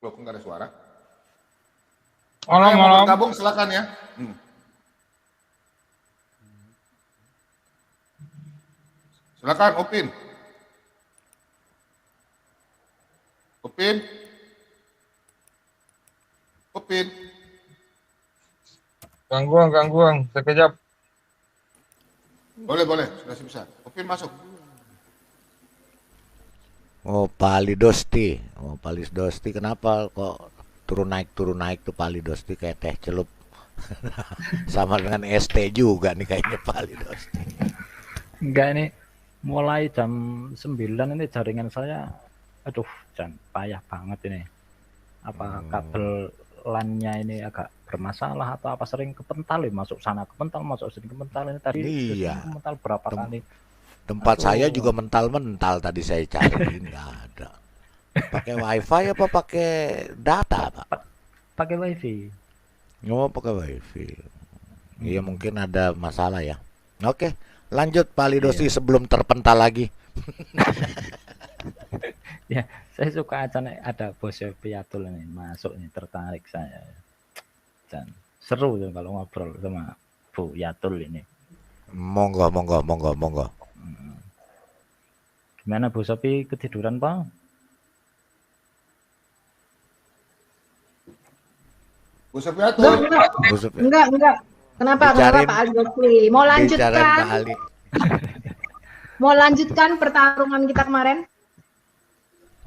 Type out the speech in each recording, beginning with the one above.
Loh, nggak ada suara. Malam, Yang mau malam. bergabung silakan ya. Silakan, Upin. Upin. Upin. Gangguan. Sekejap. Boleh, sudah bisa. Upin masuk. Oh, Palidosti. Kenapa kok turun naik tuh Palidosti kayak teh celup. Sama dengan ST juga nih kayaknya Palidosti. Enggak, ini mulai jam 9 ini jaringan saya, aduh, payah banget ini. Apa kabel LAN-nya ini agak bermasalah atau apa, sering kepental ya, masuk sana kepental, masuk sini kepental. Ini tadi Iya. kepental berapa kali. Tempat saya juga mental-mental tadi saya cari nggak ada. Pakai wifi apa pakai data, Pak? Pakai wifi. Oh, pakai wifi. Iya, mungkin ada masalah ya. Oke, lanjut Pak Lidosi sebelum terpental lagi. Ya, saya suka aja nih, ada Bos Piatul ini masuk nih, tertarik saya. Dan seru tuh kalau ngobrol sama Bu Yatul ini. Monggo. Gimana Bu Sopi, ketiduran Pak? Bu Sofiatul. Enggak. Kenapa Pak Ali? Mau lanjutkan? Mau lanjutkan pertarungan kita kemarin?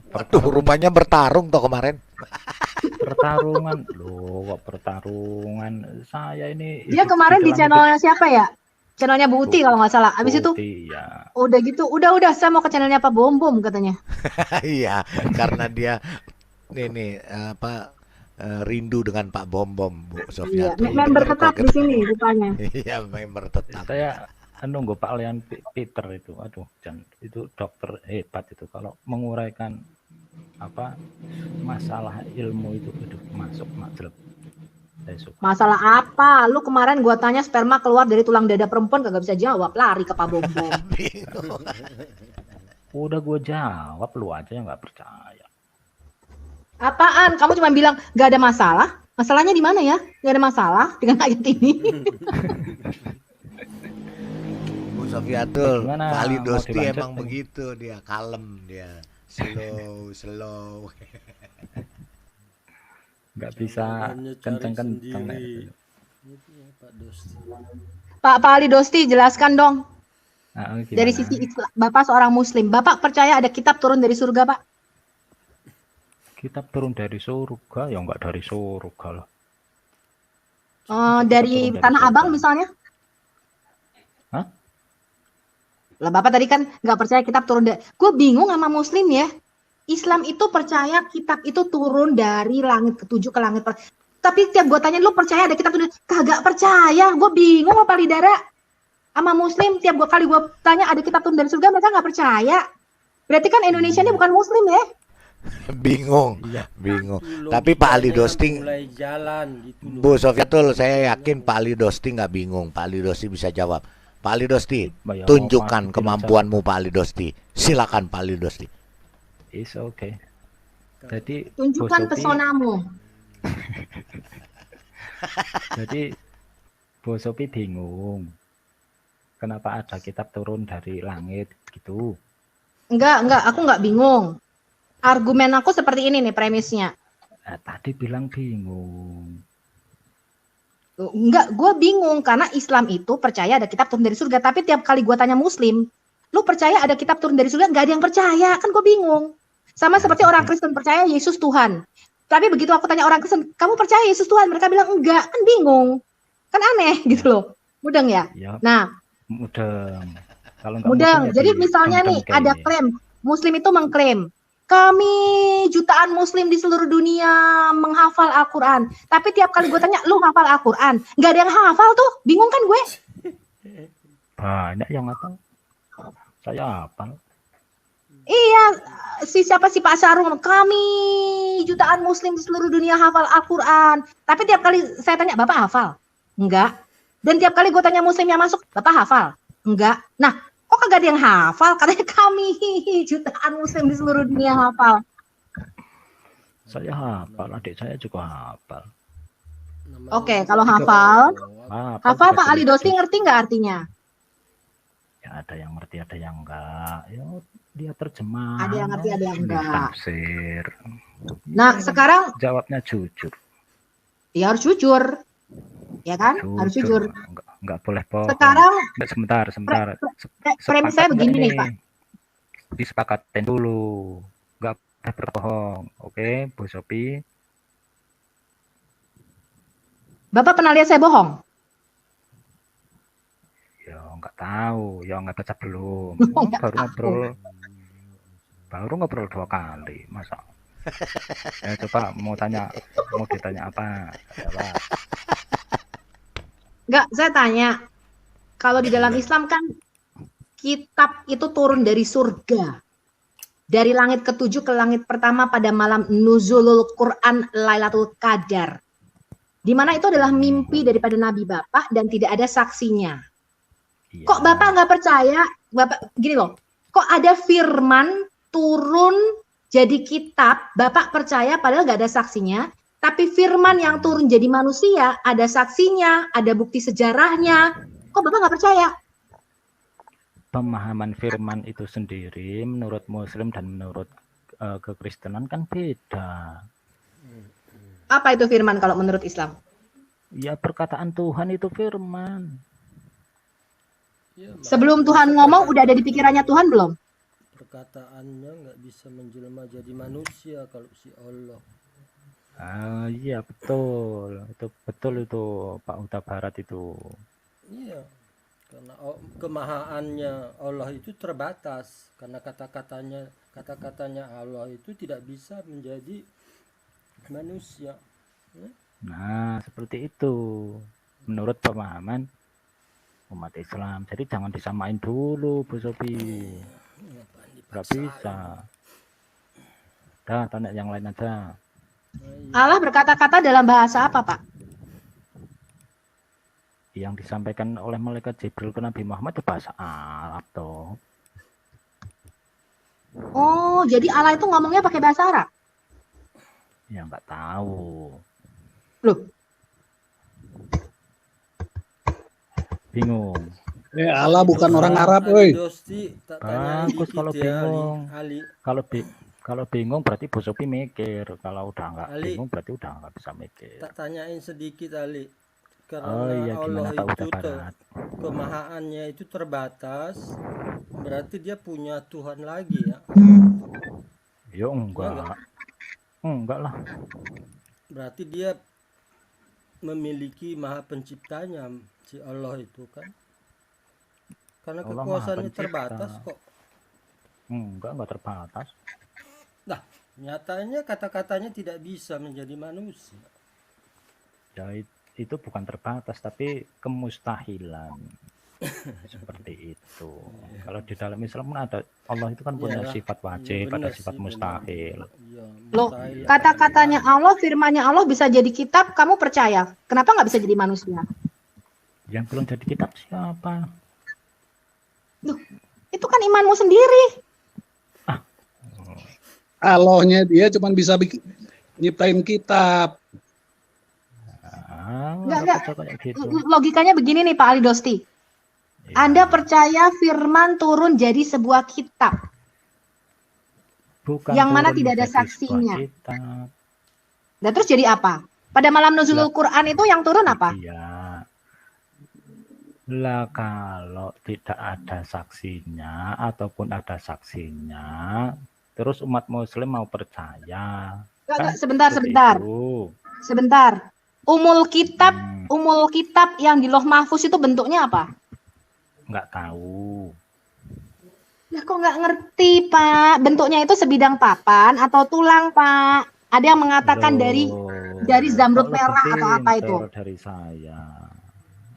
Waduh, rumahnya bertarung toh kemarin. Pertarungan loh, kok pertarungan? Saya ini. Dia kemarin di channelnya siapa ya? Channelnya Bu Uti kalau nggak salah. Habis itu, ya. udah gitu, udah saya mau ke channelnya Pak Bom katanya. Iya, karena dia ini rindu dengan Pak Bom Bu Sofia. Iya, member tetap di sini rupanya. Iya, member tetap. Saya nunggu Pak Leon Peter itu, aduh, itu dokter hebat itu kalau menguraikan apa masalah ilmu itu, aduh, masuk jelek. Masalah apa? Lu kemarin gua tanya sperma keluar dari tulang dada perempuan kagak bisa jawab, lari ke Pak Bom. Udah gua jawab, lu aja yang nggak percaya. Apaan? Kamu cuma bilang gak ada masalah? Masalahnya di mana ya? Gak ada masalah dengan ayat ini. Bu Sofiatul, Pak Lidosti emang dilanjut, begitu, dia kalem, dia slow. Nggak bisa kenceng-kenceng. Pak Ali Dosti, jelaskan dong. Nah, dari sisi Islam, Bapak seorang Muslim, Bapak percaya ada kitab turun dari surga, Pak? Kitab turun dari surga, ya nggak dari surga loh. Dari Tanah Abang misalnya? Hah? Lah Bapak tadi kan nggak percaya kitab turun dari. Gue bingung sama Muslim ya. Islam itu percaya kitab itu turun dari langit ketujuh ke langit. Tapi tiap gue tanya, lu percaya ada kitab turun? Kagak percaya. Gue bingung apa Lidara. Sama Muslim, tiap kali gue tanya ada kitab turun dari surga, mereka nggak percaya. Berarti kan Indonesia ini bukan Muslim ya? Bingung. Tapi Pak Ali Dosti, Bu Sofiatul, saya yakin Pak Ali Dosti nggak bingung. Pak Ali Dosti bisa jawab. Pak Ali Dosti, tunjukkan kemampuanmu Pak Ali Dosti. Silakan Pak Ali Dosti. It's okay. Jadi tunjukkan pesonamu. Jadi Bu Sopi bingung. Kenapa ada kitab turun dari langit gitu? Enggak, aku enggak bingung. Argumen aku seperti ini nih premisnya. Tadi bilang bingung. Enggak, gue bingung karena Islam itu percaya ada kitab turun dari surga. Tapi tiap kali gue tanya Muslim, lu percaya ada kitab turun dari surga? Nggak ada yang percaya, kan gue bingung. Sama seperti orang Kristen percaya Yesus Tuhan. Tapi begitu aku tanya orang Kristen, kamu percaya Yesus Tuhan? Mereka bilang enggak, kan bingung. Kan aneh gitu loh. Mudeng ya? Nah, mudeng. Kalau mudeng. Jadi misalnya nih ada klaim, Muslim itu mengklaim, kami jutaan Muslim di seluruh dunia menghafal Al-Quran. Tapi tiap kali gue tanya, lu hafal Al-Quran? Nggak ada yang hafal tuh, bingung kan gue? Banyak yang hafal. Saya hafal. Iya, siapa si Pak Sarung, kami jutaan Muslim di seluruh dunia hafal Al-Quran. Tapi tiap kali saya tanya, Bapak hafal? Enggak. Dan tiap kali gue tanya Muslim yang masuk, Bapak hafal? Enggak. Nah, kok kagak ada yang hafal? Katanya kami jutaan Muslim di seluruh dunia hafal. Saya hafal, adik saya juga hafal. Oke, kalau hafal Pak Ali Dosti ngerti nggak artinya? Ya ada yang ngerti, ada yang enggak. Ya dia terjemah. Ada yang ngerti, ada yang enggak. Tafsir. Nah, sekarang jawabnya jujur. Ya harus jujur. Ya kan? Harus jujur. Enggak boleh bohong. Sekarang sebentar. Premis saya begini nih, Pak. Disepakatin dulu. Enggak boleh berbohong. Oke, Bu Sophie. Bapak pernah lihat saya bohong? Ya enggak tahu, ya enggak baca belum. Baru ngobrol 2 kali, masa. Ya coba mau ditanya apa? Coba. Enggak, saya tanya. Kalau di dalam Islam kan kitab itu turun dari surga. Dari langit ke-7 ke langit pertama pada malam Nuzulul Quran Lailatul Qadar. Di mana itu adalah mimpi daripada Nabi Bapak dan tidak ada saksinya. Ya. Kok Bapak nggak percaya? Bapak gini loh, kok ada firman turun jadi kitab, Bapak percaya padahal nggak ada saksinya, tapi firman yang turun jadi manusia, ada saksinya, ada bukti sejarahnya, kok Bapak nggak percaya? Pemahaman firman itu sendiri menurut Muslim dan menurut kekristenan kan beda. Apa itu firman kalau menurut Islam? Ya perkataan Tuhan itu firman. Ya, sebelum Tuhan ngomong udah ada di pikirannya Tuhan belum? Perkataannya nggak bisa menjelma jadi manusia kalau si Allah. Iya betul, itu betul itu Pak Huta Barat itu. Iya, karena kemahaannya Allah itu terbatas, karena kata-katanya Allah itu tidak bisa menjadi manusia. Nah seperti itu menurut pemahaman umat Islam. Jadi jangan disamain dulu Bu Sophie. Nggak bisa. Dah tanya yang lain aja. Allah berkata-kata dalam bahasa apa, Pak? Yang disampaikan oleh malaikat Jibril ke Nabi Muhammad itu bahasa Arab toh. Oh, jadi Allah itu ngomongnya pakai bahasa Arab? Ya nggak tahu. Loh. Bingung. Allah bukan orang Arab, woi. Bagus kalau bingung. Kalau bingung berarti Bu Sophie mikir. Kalau udah nggak bingung berarti udah nggak bisa mikir. Tak tanyain sedikit Ali. Karena iya, Allah itu Barat? kemahaannya itu terbatas. Berarti dia punya Tuhan lagi ya? Yo enggak. Enggak lah. Berarti dia memiliki maha penciptanya si Allah itu kan? Karena kekuasaannya terbatas kok. Enggak terbatas. Nah, nyatanya kata-katanya tidak bisa menjadi manusia. Ya itu bukan terbatas tapi kemustahilan. Seperti itu. Kalau di dalam Islam kan ada Allah itu kan punya sifat wajib, ada sifat mustahil. Loh, kata-katanya Allah, firmannya Allah bisa jadi kitab, kamu percaya? Kenapa nggak bisa jadi manusia? Yang belum jadi kitab siapa? Loh, itu kan imanmu sendiri. Allahnya dia cuma bisa nyiptain kitab. Enggak. Gitu. Logikanya begini nih Pak Ali Dosti. Ya. Anda percaya firman turun jadi sebuah kitab? Bukan yang mana tidak ada saksinya. Dan terus jadi apa? Pada malam nuzulul Quran itu yang turun apa? Iya. Lah kalau tidak ada saksinya ataupun ada saksinya, terus umat muslim mau percaya. Enggak, Kan sebentar, seperti sebentar. itu. Sebentar. Umul kitab yang di Loh Mahfuz itu bentuknya apa? Nggak tahu. Lah kok nggak ngerti, Pak? Bentuknya itu sebidang papan atau tulang, Pak? Ada yang mengatakan Loh, dari zamrud kok lebih merah atau apa itu? pinter dari saya.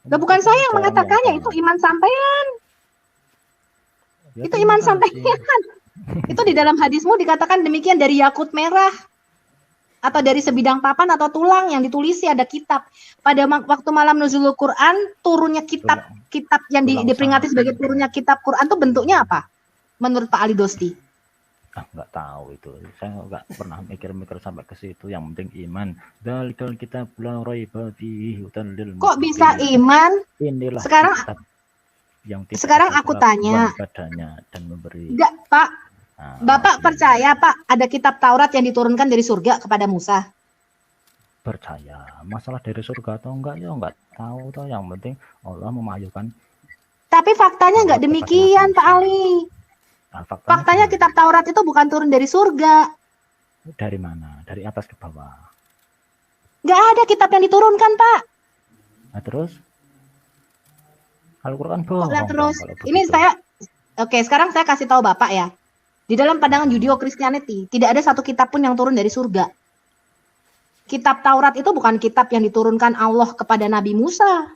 Lah bukan saya yang Saya mengatakannya, itu tahu. iman sampean. Ya, Itu terima iman kasih. sampean. Itu di dalam hadismu dikatakan demikian dari yakut merah atau dari sebidang papan atau tulang yang ditulisi ada kitab. Pada waktu malam nuzulul Quran turunnya kitab yang Tulang diperingati sapi. sebagai turunnya kitab Quran itu bentuknya apa? Menurut Pak Ali Dosti. Nggak tahu itu. Saya nggak pernah mikir-mikir sampai ke situ. Yang penting iman. Dzalikal kitab la raiba fihi hudan lil Kok bisa muttaqin. iman? Inilah Sekarang- kitab yang tidak sekarang ada aku keraguan tanya. padanya dan memberi. Enggak, Pak. Nah, Bapak masih percaya, Pak, ada kitab Taurat yang diturunkan dari surga kepada Musa? percaya. Masalah dari surga atau enggak ya nggak tahu toh. Yang penting Allah memajukan. Tapi faktanya nggak Taurat demikian, kepada Pak Musa. Ali. Nah, Faktanya gimana? kitab Taurat itu bukan turun dari surga. Dari mana? Dari atas ke bawah. Nggak ada kitab yang diturunkan, Pak. Nah terus Al-Quran bohong. Lah terus, dong kalau ini begitu. oke, sekarang saya kasih tahu Bapak ya. Di dalam pandangan Judeo-Christianity, tidak ada satu kitab pun yang turun dari surga. Kitab Taurat itu bukan kitab yang diturunkan Allah kepada Nabi Musa.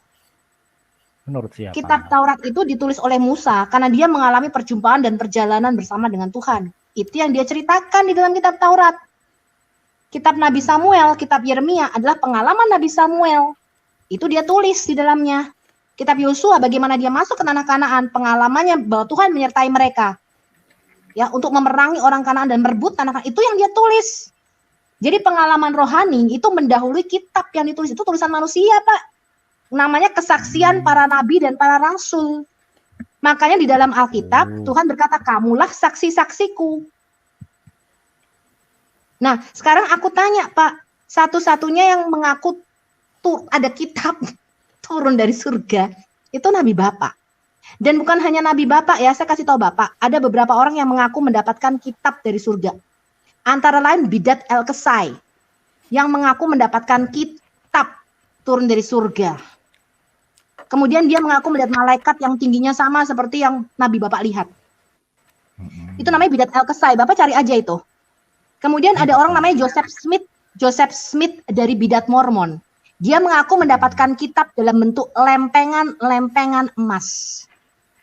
Menurut siapa? Kitab Taurat itu ditulis oleh Musa karena dia mengalami perjumpaan dan perjalanan bersama dengan Tuhan. Itu yang dia ceritakan di dalam kitab Taurat. Kitab Nabi Samuel, kitab Yeremia adalah pengalaman Nabi Samuel. Itu dia tulis di dalamnya. Kitab Yosua bagaimana dia masuk ke tanah Kanaan, pengalamannya bahwa Tuhan menyertai mereka. Ya, untuk memerangi orang Kanaan dan merebut tanah Kanaan, itu yang dia tulis. Jadi pengalaman rohani itu mendahului kitab yang ditulis, itu tulisan manusia, Pak. Namanya kesaksian para nabi dan para rasul. Makanya di dalam Alkitab Tuhan berkata, kamulah saksi-saksiku. Nah, sekarang aku tanya, Pak, satu-satunya yang mengaku ada kitab turun dari surga itu Nabi Bapak. Dan bukan hanya Nabi Bapak ya, saya kasih tahu Bapak, ada beberapa orang yang mengaku mendapatkan kitab dari surga. Antara lain Bidat El-Kesai yang mengaku mendapatkan kitab turun dari surga. Kemudian dia mengaku melihat malaikat yang tingginya sama seperti yang Nabi Bapak lihat. Itu namanya Bidat El-Kesai, Bapak cari aja itu. Kemudian ada orang namanya Joseph Smith dari Bidat Mormon. Dia mengaku mendapatkan kitab dalam bentuk lempengan emas.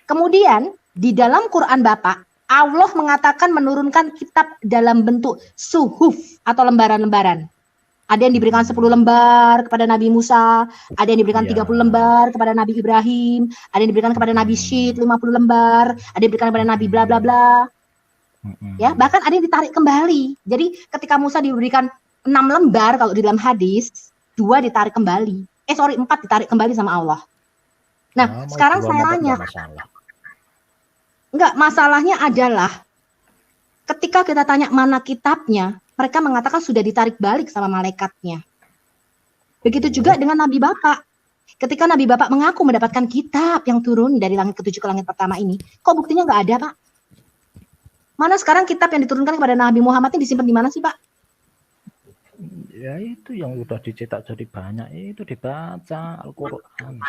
Kemudian di dalam Quran Bapak, Allah mengatakan menurunkan kitab dalam bentuk suhuf atau lembaran-lembaran. Ada yang diberikan 10 lembar kepada Nabi Musa, ada yang diberikan 30 lembar kepada Nabi Ibrahim, ada yang diberikan kepada Nabi Syed 50 lembar, ada yang diberikan kepada Nabi bla bla bla. Ya, bahkan ada yang ditarik kembali. Jadi ketika Musa diberikan 6 lembar kalau di dalam hadis, 2 ditarik kembali. 4 ditarik kembali sama Allah. Nah, sekarang saya tanya. Enggak, masalahnya adalah ketika kita tanya mana kitabnya, mereka mengatakan sudah ditarik balik sama malaikatnya. Begitu juga dengan Nabi Bapak. Ketika Nabi Bapak mengaku mendapatkan kitab yang turun dari langit ketujuh ke langit pertama ini, kok buktinya nggak ada, Pak? Mana sekarang kitab yang diturunkan kepada Nabi Muhammad ini disimpan di mana sih, Pak? Ya itu yang udah dicetak jadi banyak, itu dibaca Al-Quran.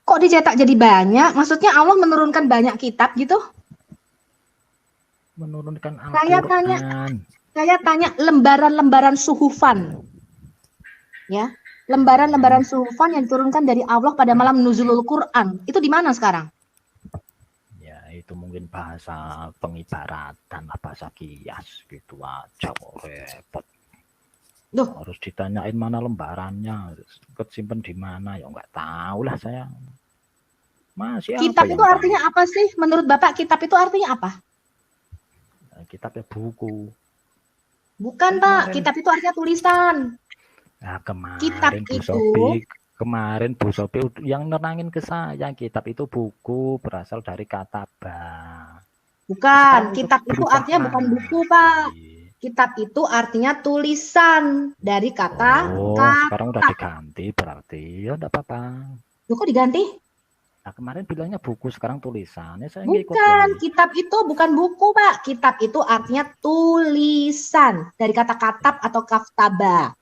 Kok dicetak jadi banyak? Maksudnya Allah menurunkan banyak kitab gitu? Menurunkan Saya Al-Quran. tanya lembaran-lembaran suhufan. Ya, lembaran-lembaran suhufan yang diturunkan dari Allah pada malam nuzulul Quran. Itu di mana sekarang? Ya itu mungkin bahasa pengibaratan, bahasa kias gitu aja kok repot. Duh. Harus ditanyain mana lembarannya, kesimpan di mana, ya nggak tahu lah saya. Masih Kitab itu artinya apa sih? Menurut Bapak kitab itu artinya apa? Kitabnya buku. Bukan, Pak. Kitab itu artinya tulisan. Nah, Kitab kemarin Bu Sophie yang nerangin ke saya, kitab itu buku berasal dari kata ba. Bukan, kitab itu artinya bukan buku, Pak. Kitab itu artinya tulisan dari kata Oh, sekarang udah katab. diganti berarti. Ya enggak apa-apa. Loh, kok diganti? Nah, kemarin bilangnya buku, sekarang tulisannya saya ngikut Bukan, ya. kitab itu bukan buku, Pak. Kitab itu artinya tulisan dari kata katab atau kaftaba.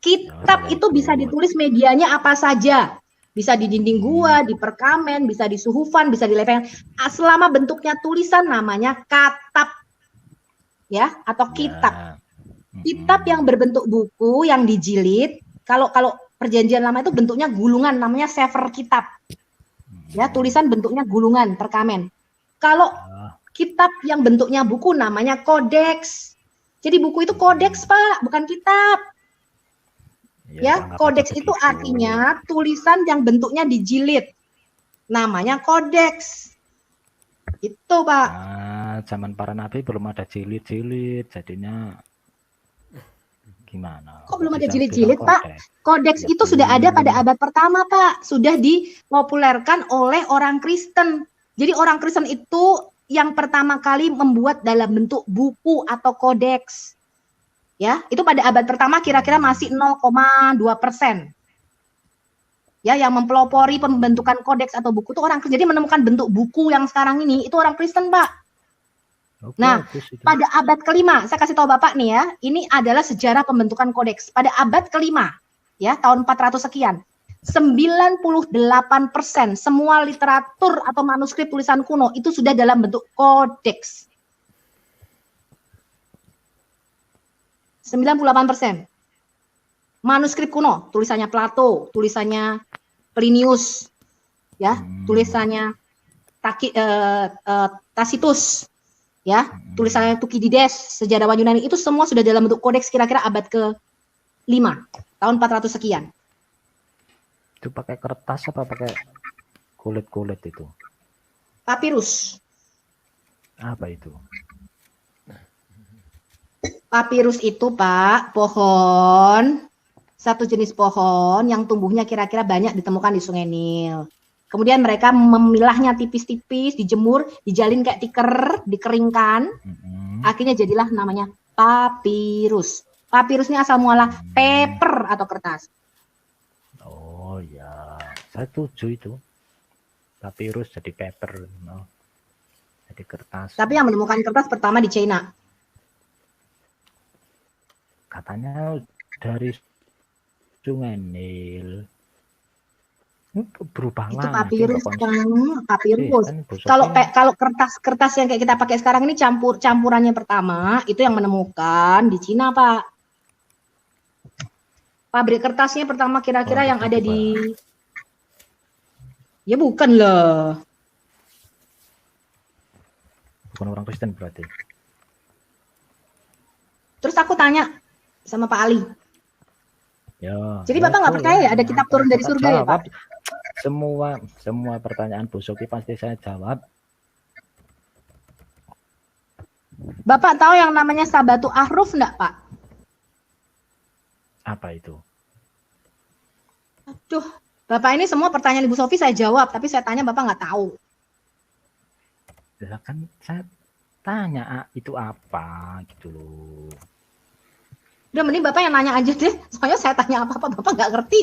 Kitab saya itu bisa ikut. ditulis medianya apa saja. Bisa di dinding gua, di perkamen, bisa di suhufan, bisa di lepengan. Selama bentuknya tulisan namanya katab. Ya, atau kitab. Ya. Kitab yang berbentuk buku yang dijilid, kalau perjanjian lama itu bentuknya gulungan, namanya sefer kitab. Ya, tulisan bentuknya gulungan, perkamen. Kalau kitab yang bentuknya buku namanya kodeks. Jadi buku itu kodeks, Pak, bukan kitab. Ya, anggap kodeks aja itu begitu. artinya tulisan yang bentuknya dijilid. Namanya kodeks. Itu, Pak. Nah, zaman para nabi belum ada jilid-jilid, jadinya gimana? Kok belum ada Bisa jilid-jilid, bilang Pak? kodeks. Kodeks Ya, itu sudah ada pada belum. abad pertama, Pak. Sudah dipopulerkan oleh orang Kristen. Jadi orang Kristen itu yang pertama kali membuat dalam bentuk buku atau kodeks. Ya, itu pada abad pertama kira-kira masih 0,2%. Ya, yang mempelopori pembentukan kodeks atau buku itu orang Kristen. Jadi menemukan bentuk buku yang sekarang ini itu orang Kristen, Pak. Oh, Nah, bagus itu. pada abad kelima, saya kasih tahu Bapak nih ya, ini adalah sejarah pembentukan kodeks. Pada abad kelima, ya, tahun 400 sekian, 98% semua literatur atau manuskrip tulisan kuno itu sudah dalam bentuk kodeks. 98%. Manuskrip kuno, tulisannya Plato, tulisannya Plinius, ya, tulisannya Tacitus, ya, tulisannya Thukydides, sejarawan Yunani, itu semua sudah dalam bentuk kodeks kira-kira abad ke-5, tahun 400 sekian. Itu pakai kertas apa pakai kulit-kulit itu? Papirus. Apa itu? Papirus itu, Pak, pohon, satu jenis pohon yang tumbuhnya kira-kira banyak ditemukan di Sungai Nil. Kemudian mereka memilahnya tipis-tipis, dijemur, dijalin kayak tiker, dikeringkan. Akhirnya jadilah namanya papirus. Papirus ini asal mualah paper atau kertas. Oh ya, saya setuju itu. Papirus jadi paper, no. Jadi kertas. Tapi yang menemukan kertas pertama di China. Katanya dari Sungai Nil. Berubah Itu lagi, papirus, Mbak Kons. papirus. Kan busuk Kalau kertas yang kayak kita pakai sekarang ini campurannya pertama itu yang menemukan di Cina, Pak. Pabrik kertasnya pertama kira-kira yang ada di, ya bukan loh. bukan orang Kristen berarti. Terus aku tanya sama Pak Ali. Ya. Jadi Bapak nggak percaya ya ada kitab turun dari surga ya, Pak? Semua pertanyaan Bu Soki pasti saya jawab. Bapak tahu yang namanya Sabatu Ahruf enggak, Pak? Apa itu? Aduh, Bapak ini semua pertanyaan Ibu Sofi saya jawab, tapi saya tanya Bapak nggak tahu. Ya kan saya tanya itu apa gitu loh. Udah mending Bapak yang nanya aja deh, soalnya saya tanya apa-apa Bapak nggak ngerti.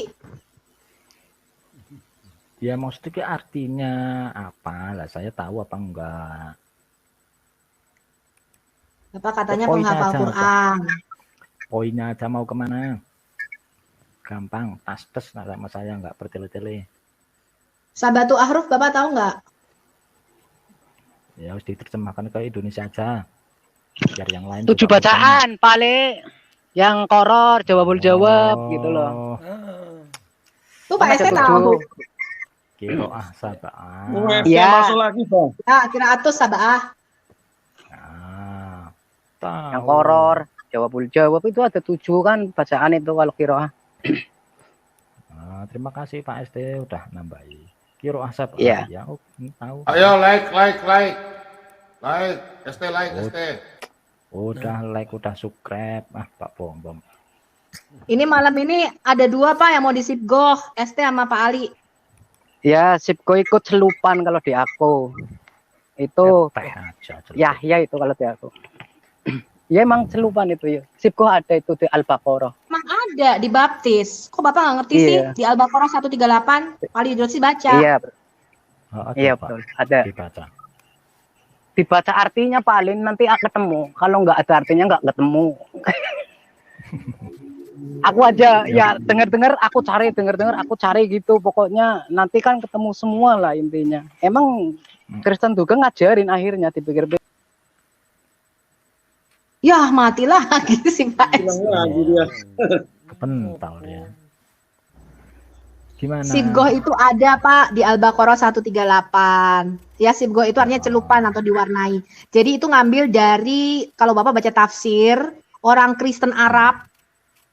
Ya maksudnya artinya apa lah, saya tahu apa enggak. Bapak katanya Poinnya penghafal aja, Quran. Poinnya aja mau kemana? Gampang, tas-tes sama saya nggak bertele-tele. Sabatu Ahruf Bapak tahu nggak? Ya harus diterjemahkan ke Indonesia aja. Biar yang lain 7 juga bacaan paling yang koror jawab gitu loh. Tuh Pak Ese tahu. Kiroah sabah. Iya. Masuk lagi, Bang. Ya, kira atus Sabah. Tahu. Yang koror jawab itu ada 7 kan bacaan itu kalau kiroah. Terima kasih Pak ST udah nambahi. Kiroah sabah. Iya. Ya, tahu. Ayo like. ST like, ST. Udah like, udah subscribe. Pak Bom. Ini malam ini ada 2 Pak yang mau disipgoh, ST sama Pak Ali. Ya, Sipko ikut celupan kalau di aku. Itu Teh aja. ya itu kalau di aku. Ya emang celupan itu ya. Sibgoh ada itu di Al-Baqarah. Emang ada dibaptis. Kok Bapak nggak ngerti sih? Iya. Di Al-Baqarah 138, Palidosi baca. Iya, iya Coba betul. Ada. dibaca. Dibaca artinya paling nanti ketemu. Kalau nggak ada artinya nggak ketemu. Aku aja ya dengar-dengar aku cari, dengar-dengar aku cari gitu. Pokoknya nanti kan ketemu semua lah intinya. Emang Kristen juga ngajarin akhirnya dipikir-pikir. Ya matilah gitu sih Pak. lagi dia. Kepental ya. Gimana? Sibgoh itu ada Pak di Al-Baqarah 138. Ya sibgoh itu artinya celupan atau diwarnai. Jadi itu ngambil dari kalau Bapak baca tafsir orang Kristen Arab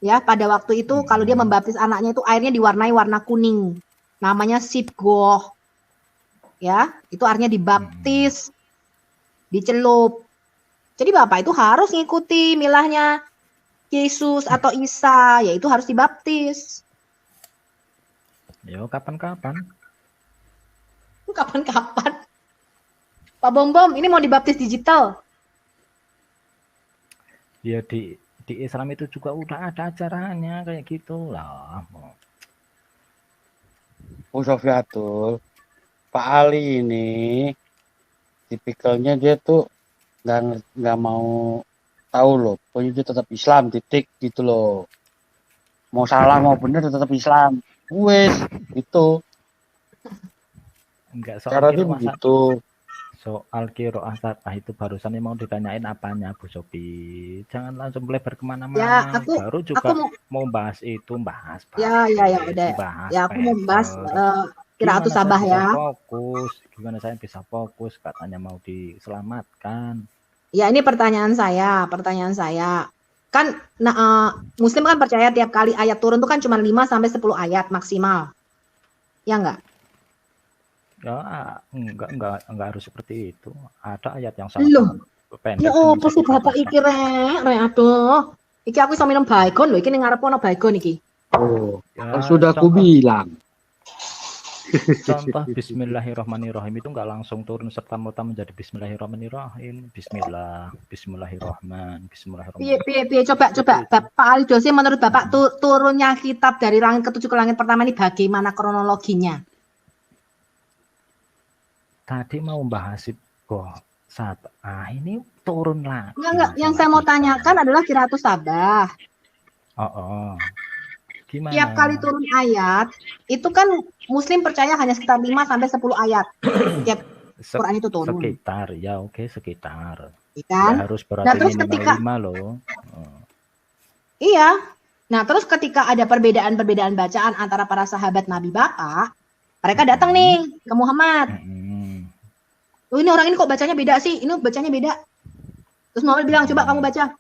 ya pada waktu itu kalau dia membaptis anaknya itu airnya diwarnai warna kuning. Namanya sibgoh. Ya, itu artinya dibaptis, dicelup. Jadi Bapak itu harus ngikuti milahnya Yesus atau Isa, yaitu harus dibaptis. Yo kapan-kapan. Kapan-kapan. Pak Bom, ini mau dibaptis digital. Ya di Islam itu juga udah ada acaranya kayak gitu lah. Bu Sofiatul, Pak Ali ini tipikalnya dia tuh nggak mau tahu loh, pokoknya dia tetap Islam titik gitu loh. Mau salah mau bener tetap Islam. Wes itu Enggak cara dia begitu. soal kiroah sakah itu barusan mau ditanyain apanya Bu Sofi. Jangan langsung melebar kemana-mana. Ya, Baru juga aku mau bahas itu, bahas. Ya udah. Ya aku mau bahas Qiraatus Sabah ya. Gimana saya bisa fokus? Katanya mau diselamatkan. Ya ini pertanyaan saya. Kan Muslim kan percaya tiap kali ayat turun itu kan cuma 5 sampai 10 ayat maksimal. Ya enggak? Ya enggak harus seperti itu. Ada ayat yang sangat pendek. Ya apa sih Bapak iki rek aduh. Iki aku iso minum baygon lho, iki ning ngarep ono baygon iki. Oh, Ya, sudah aku bilang. Contoh Bismillahirrahmanirrahim itu enggak langsung turun serta merta menjadi Bismillahirrahmanirrahim. Bismillahirrahmanirrahim. Piye coba Pak Ali Dosi menurut Bapak turunnya kitab dari langit ketujuh ke langit pertama ini bagaimana kronologinya? Tadi mau bahas kok ini turun lah. Enggak, yang saya mau tanyakan adalah Qiraatus Sabah. Oh. Gimana? Tiap kali turun ayat, itu kan Muslim percaya hanya sekitar 5 sampai 10 ayat. Tiap Quran itu turun. Sekitar, ya oke sekitar. Kan? Ya, harus berarti terus minimal 5 loh. Iya. Nah, terus ketika ada perbedaan-perbedaan bacaan antara para sahabat Nabi Bapak, mereka datang nih ke Muhammad. Oh, ini orang ini kok bacanya beda sih? Ini bacanya beda. Terus Muhammad bilang, coba kamu baca.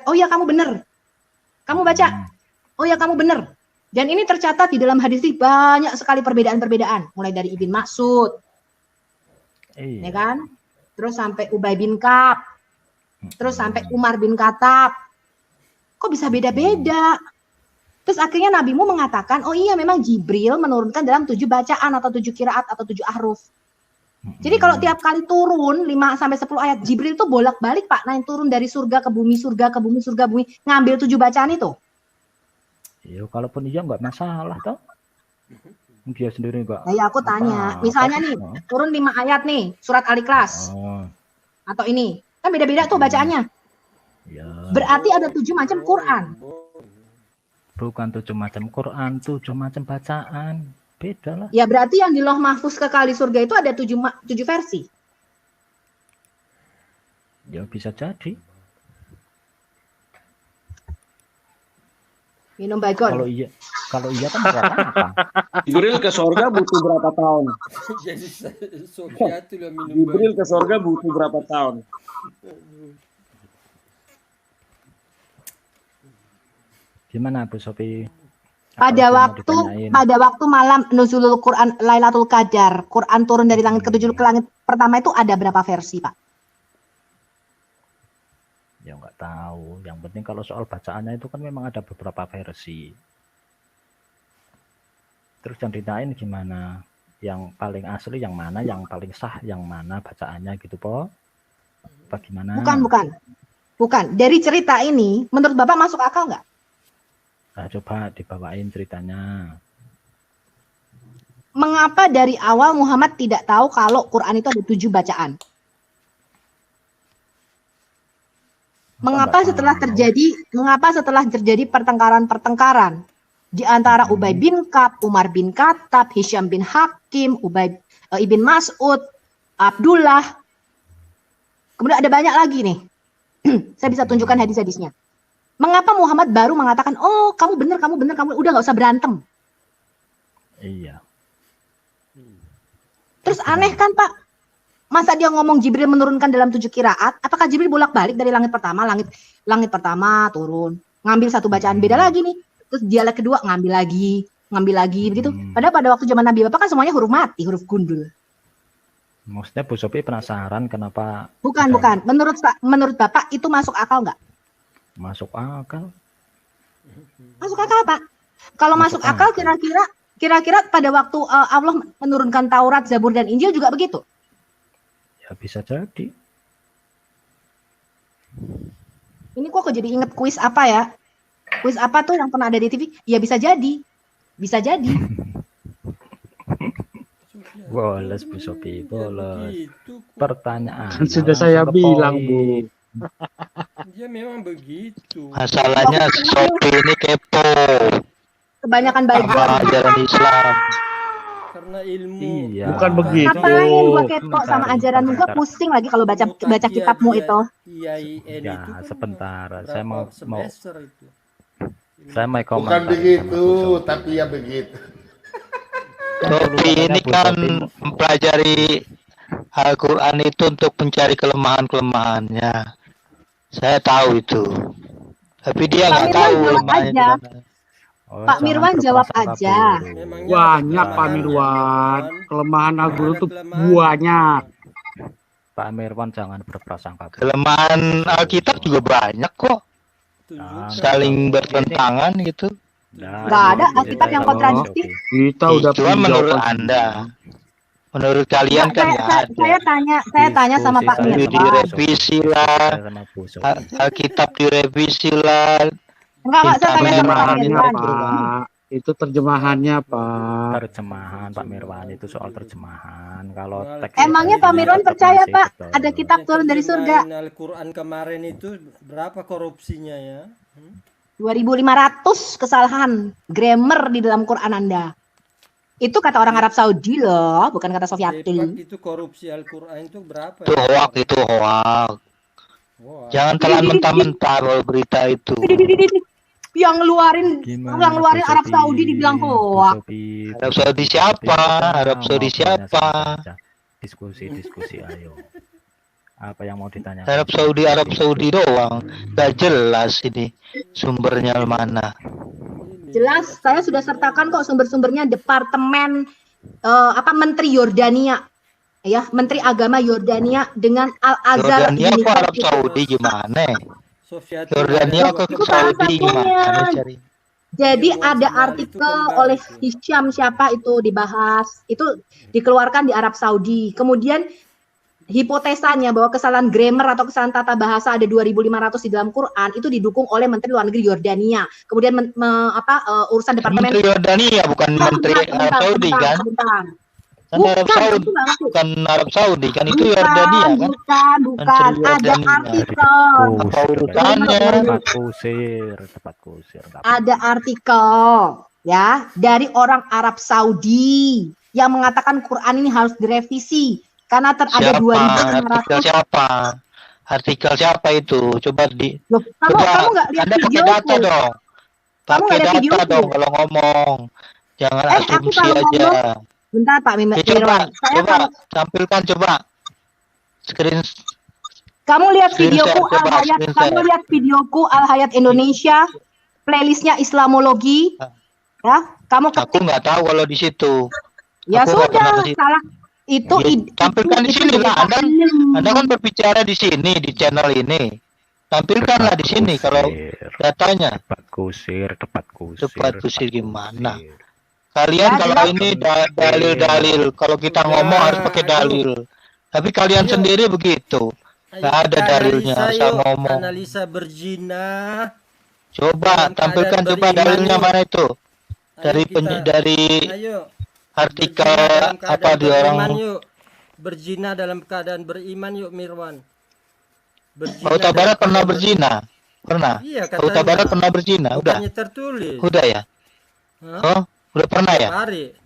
Oh ya, kamu bener. Kamu baca. Oh ya, kamu bener. Dan ini tercatat di dalam hadis ini banyak sekali perbedaan-perbedaan. Mulai dari Ibn Mas'ud. Ya kan? Terus sampai Ubay bin Ka'ab. Terus sampai Umar bin Khattab. Kok bisa beda-beda? Terus akhirnya nabimu mengatakan, oh iya memang Jibril menurunkan dalam 7 bacaan atau 7 qiraat atau 7 ahruf. Jadi kalau tiap kali turun 5 sampai 10 ayat Jibril itu bolak-balik Pak, naik turun dari surga ke bumi, surga ke bumi, surga bumi, ngambil 7 bacaan itu. Ya kalaupun iya nggak masalah toh. Dia sendiri enggak. Nah, ya aku tanya, misalnya nih turun 5 ayat nih, surat Al-Ikhlas. Atau ini, kan beda-beda tuh bacaannya. Ya. Berarti ada 7 macam Quran. Bukan 7 macam Quran, 7 macam bacaan. Beda lah. Ya berarti yang di Loh Mahfuz ke kali surga itu ada 7 versi. Ya bisa jadi. Minum baygon. Kalau iya kan buat apa? Jibril ke surga butuh berapa tahun? Jadi Sofiatul yang minum Jibril ke surga butuh berapa tahun? Gimana Bu Sofi? Pada waktu malam nuzulul Quran Lailatul Qadar, Quran turun dari langit ke-7 ke langit pertama itu ada berapa versi, Pak? Ya nggak tahu. Yang penting kalau soal bacaannya itu kan memang ada beberapa versi. Terus yang ditanyain gimana? Yang paling asli yang mana? Yang paling sah yang mana bacaannya gitu, Po? Bagaimana? Bukan. Dari cerita ini, menurut Bapak masuk akal nggak? Nah, coba dibawain ceritanya. Mengapa dari awal Muhammad tidak tahu kalau Quran itu ada 7 bacaan? Mengapa setelah terjadi pertengkaran di antara Ubay bin Ka'ab, Umar bin Khattab, Hisham bin Hakim, Ibn Mas'ud, Abdullah. Kemudian ada banyak lagi nih. Saya bisa tunjukkan hadis-hadisnya. Mengapa Muhammad baru mengatakan, "Oh, kamu benar, udah nggak usah berantem." Iya. Terus aneh kan, Pak? Masa dia ngomong Jibril menurunkan dalam 7 qiraat? Apakah Jibril bolak-balik dari langit pertama turun, ngambil satu bacaan beda lagi nih. Terus dialek kedua ngambil lagi begitu. Padahal pada waktu zaman Nabi Bapak kan semuanya huruf mati, huruf gundul. Maksudnya Bu Sophie penasaran kenapa? Bukan. Menurut Bapak itu masuk akal nggak? Masuk akal. Masuk akal, Pak. Kalau masuk akal kira-kira pada waktu Allah menurunkan Taurat, Zabur dan Injil juga begitu? Ya bisa jadi. Ini kok jadi inget kuis apa ya? Kuis apa tuh yang pernah ada di TV? Ya bisa jadi. Boles Bu Sophie, boles. Begitu, Pertanyaan. Kan sudah saya bilang, Bu. dia memang begitu. Masalahnya Sophie ini kepo Kebanyakan baik sama ajaran Islam. Karena ilmu. Iya. Bukan begitu. Ngapain gua kepo sama ajaranmu? Gua pusing lagi kalau baca kitabmu itu. IAIN Ya, itu kan sebentar. berapa Saya mau semester itu. saya mau Bukan komentar begitu, sama Bu Sophie. tapi ya begitu. Sophie ini kan mempelajari Al-Quran itu untuk mencari kelemahan-kelemahannya. Saya tahu itu. Tapi dia nggak tahu kelemahannya di mana. Pak Mirwan jawab aja. Banyak Pak Mirwan. Kelemahan Al-Quran itu banyak. Pak Mirwan jangan berprasangka. Kelemahan Alkitab juga banyak kok. Saling bertentangan gitu. Nggak ada Alkitab yang kontradiktif. Kita udah Cuma menurut Anda. Menurut kalian kan nggak ada. Saya tanya sama Pak Ayo Mirwan. direvisi lah. Alkitab direvisi lah. Enggak, Pak, saya tanya sama Pak terjemahannya, Mirwan. Pak. Itu terjemahannya, Pak. Terjemahan Pak Mirwan itu soal terjemahan. Kalau teks Emangnya Pak Mirwan percaya, Pak, ada kitab turun dari surga? Al-Quran kemarin itu berapa korupsinya ya? 2.500 kesalahan grammar di dalam Quran Anda. Itu kata orang Arab Saudi loh, bukan kata Sofyatul. Itu korupsi Al-Quran itu berapa? Itu hoak, itu hoak. Jangan telan mentah-mentah kalau berita itu. Yang ngeluarin Arab Saudi dibilang hoak. Arab Saudi siapa? Arab Saudi siapa? Diskusi ayo. Apa yang mau ditanya? Arab Saudi doang. Gak jelas ini sumbernya mana. Jelas, saya sudah sertakan kok sumber-sumbernya Departemen Menteri Yordania. Ya, Menteri Agama Yordania dengan Al-Azhar. Yordania kok Arab Saudi gimana? Yordania ke Saudi gimana cari? Jadi ada artikel oleh Hisham siapa itu dibahas, itu dikeluarkan di Arab Saudi. Kemudian hipotesanya bahwa kesalahan grammar atau kesalahan tata bahasa ada 2.500 di dalam Quran itu didukung oleh Menteri Luar Negeri Yordania. Kemudian urusan departemen Menteri Yordania bukan Menteri Arab Saudi kan? Kan Arab Saudi, bukan Arab Saudi kan, itu Yordania kan? Bukan. Ada artikel. Apa urutannya? Tepat kusir. Ada artikel ya dari orang Arab Saudi yang mengatakan Quran ini harus direvisi karena ada 2.500. Artikel siapa itu? Coba kamu nggak lihat Anda pakai data dong. Pakai data dong kalau ngomong. Jangan asumsi aja. Bentar Pak Mirwan. Coba tampilkan coba. Kamu lihat videoku Al-Hayat. Kamu lihat videoku Al-Hayat Indonesia. Playlistnya Islamologi. Ya, kamu ketik. Aku nggak tahu kalau di situ. Ya aku sudah salah. Itu tampilkan di sini lah. Anda kan berbicara di sini di channel ini. Tampilkanlah di sini kalau datanya. Tepat kusir gimana? Kalian kalau ini dalil-dalil, kalau kita ngomong harus pakai dalil. Tapi kalian sendiri begitu. Nggak ada dalilnya, asal ngomong. Analisa berzina. Coba tampilkan coba dalilnya mana itu? Dari Ayo. artikel apa di orang. Yuk. Berzina dalam keadaan beriman yuk Mirwan. Kota Barat pernah berzina? Pernah. Iya, Kota Barat pernah berzina? Udah. Tertulis. Udah ya? Oh, udah pernah ya?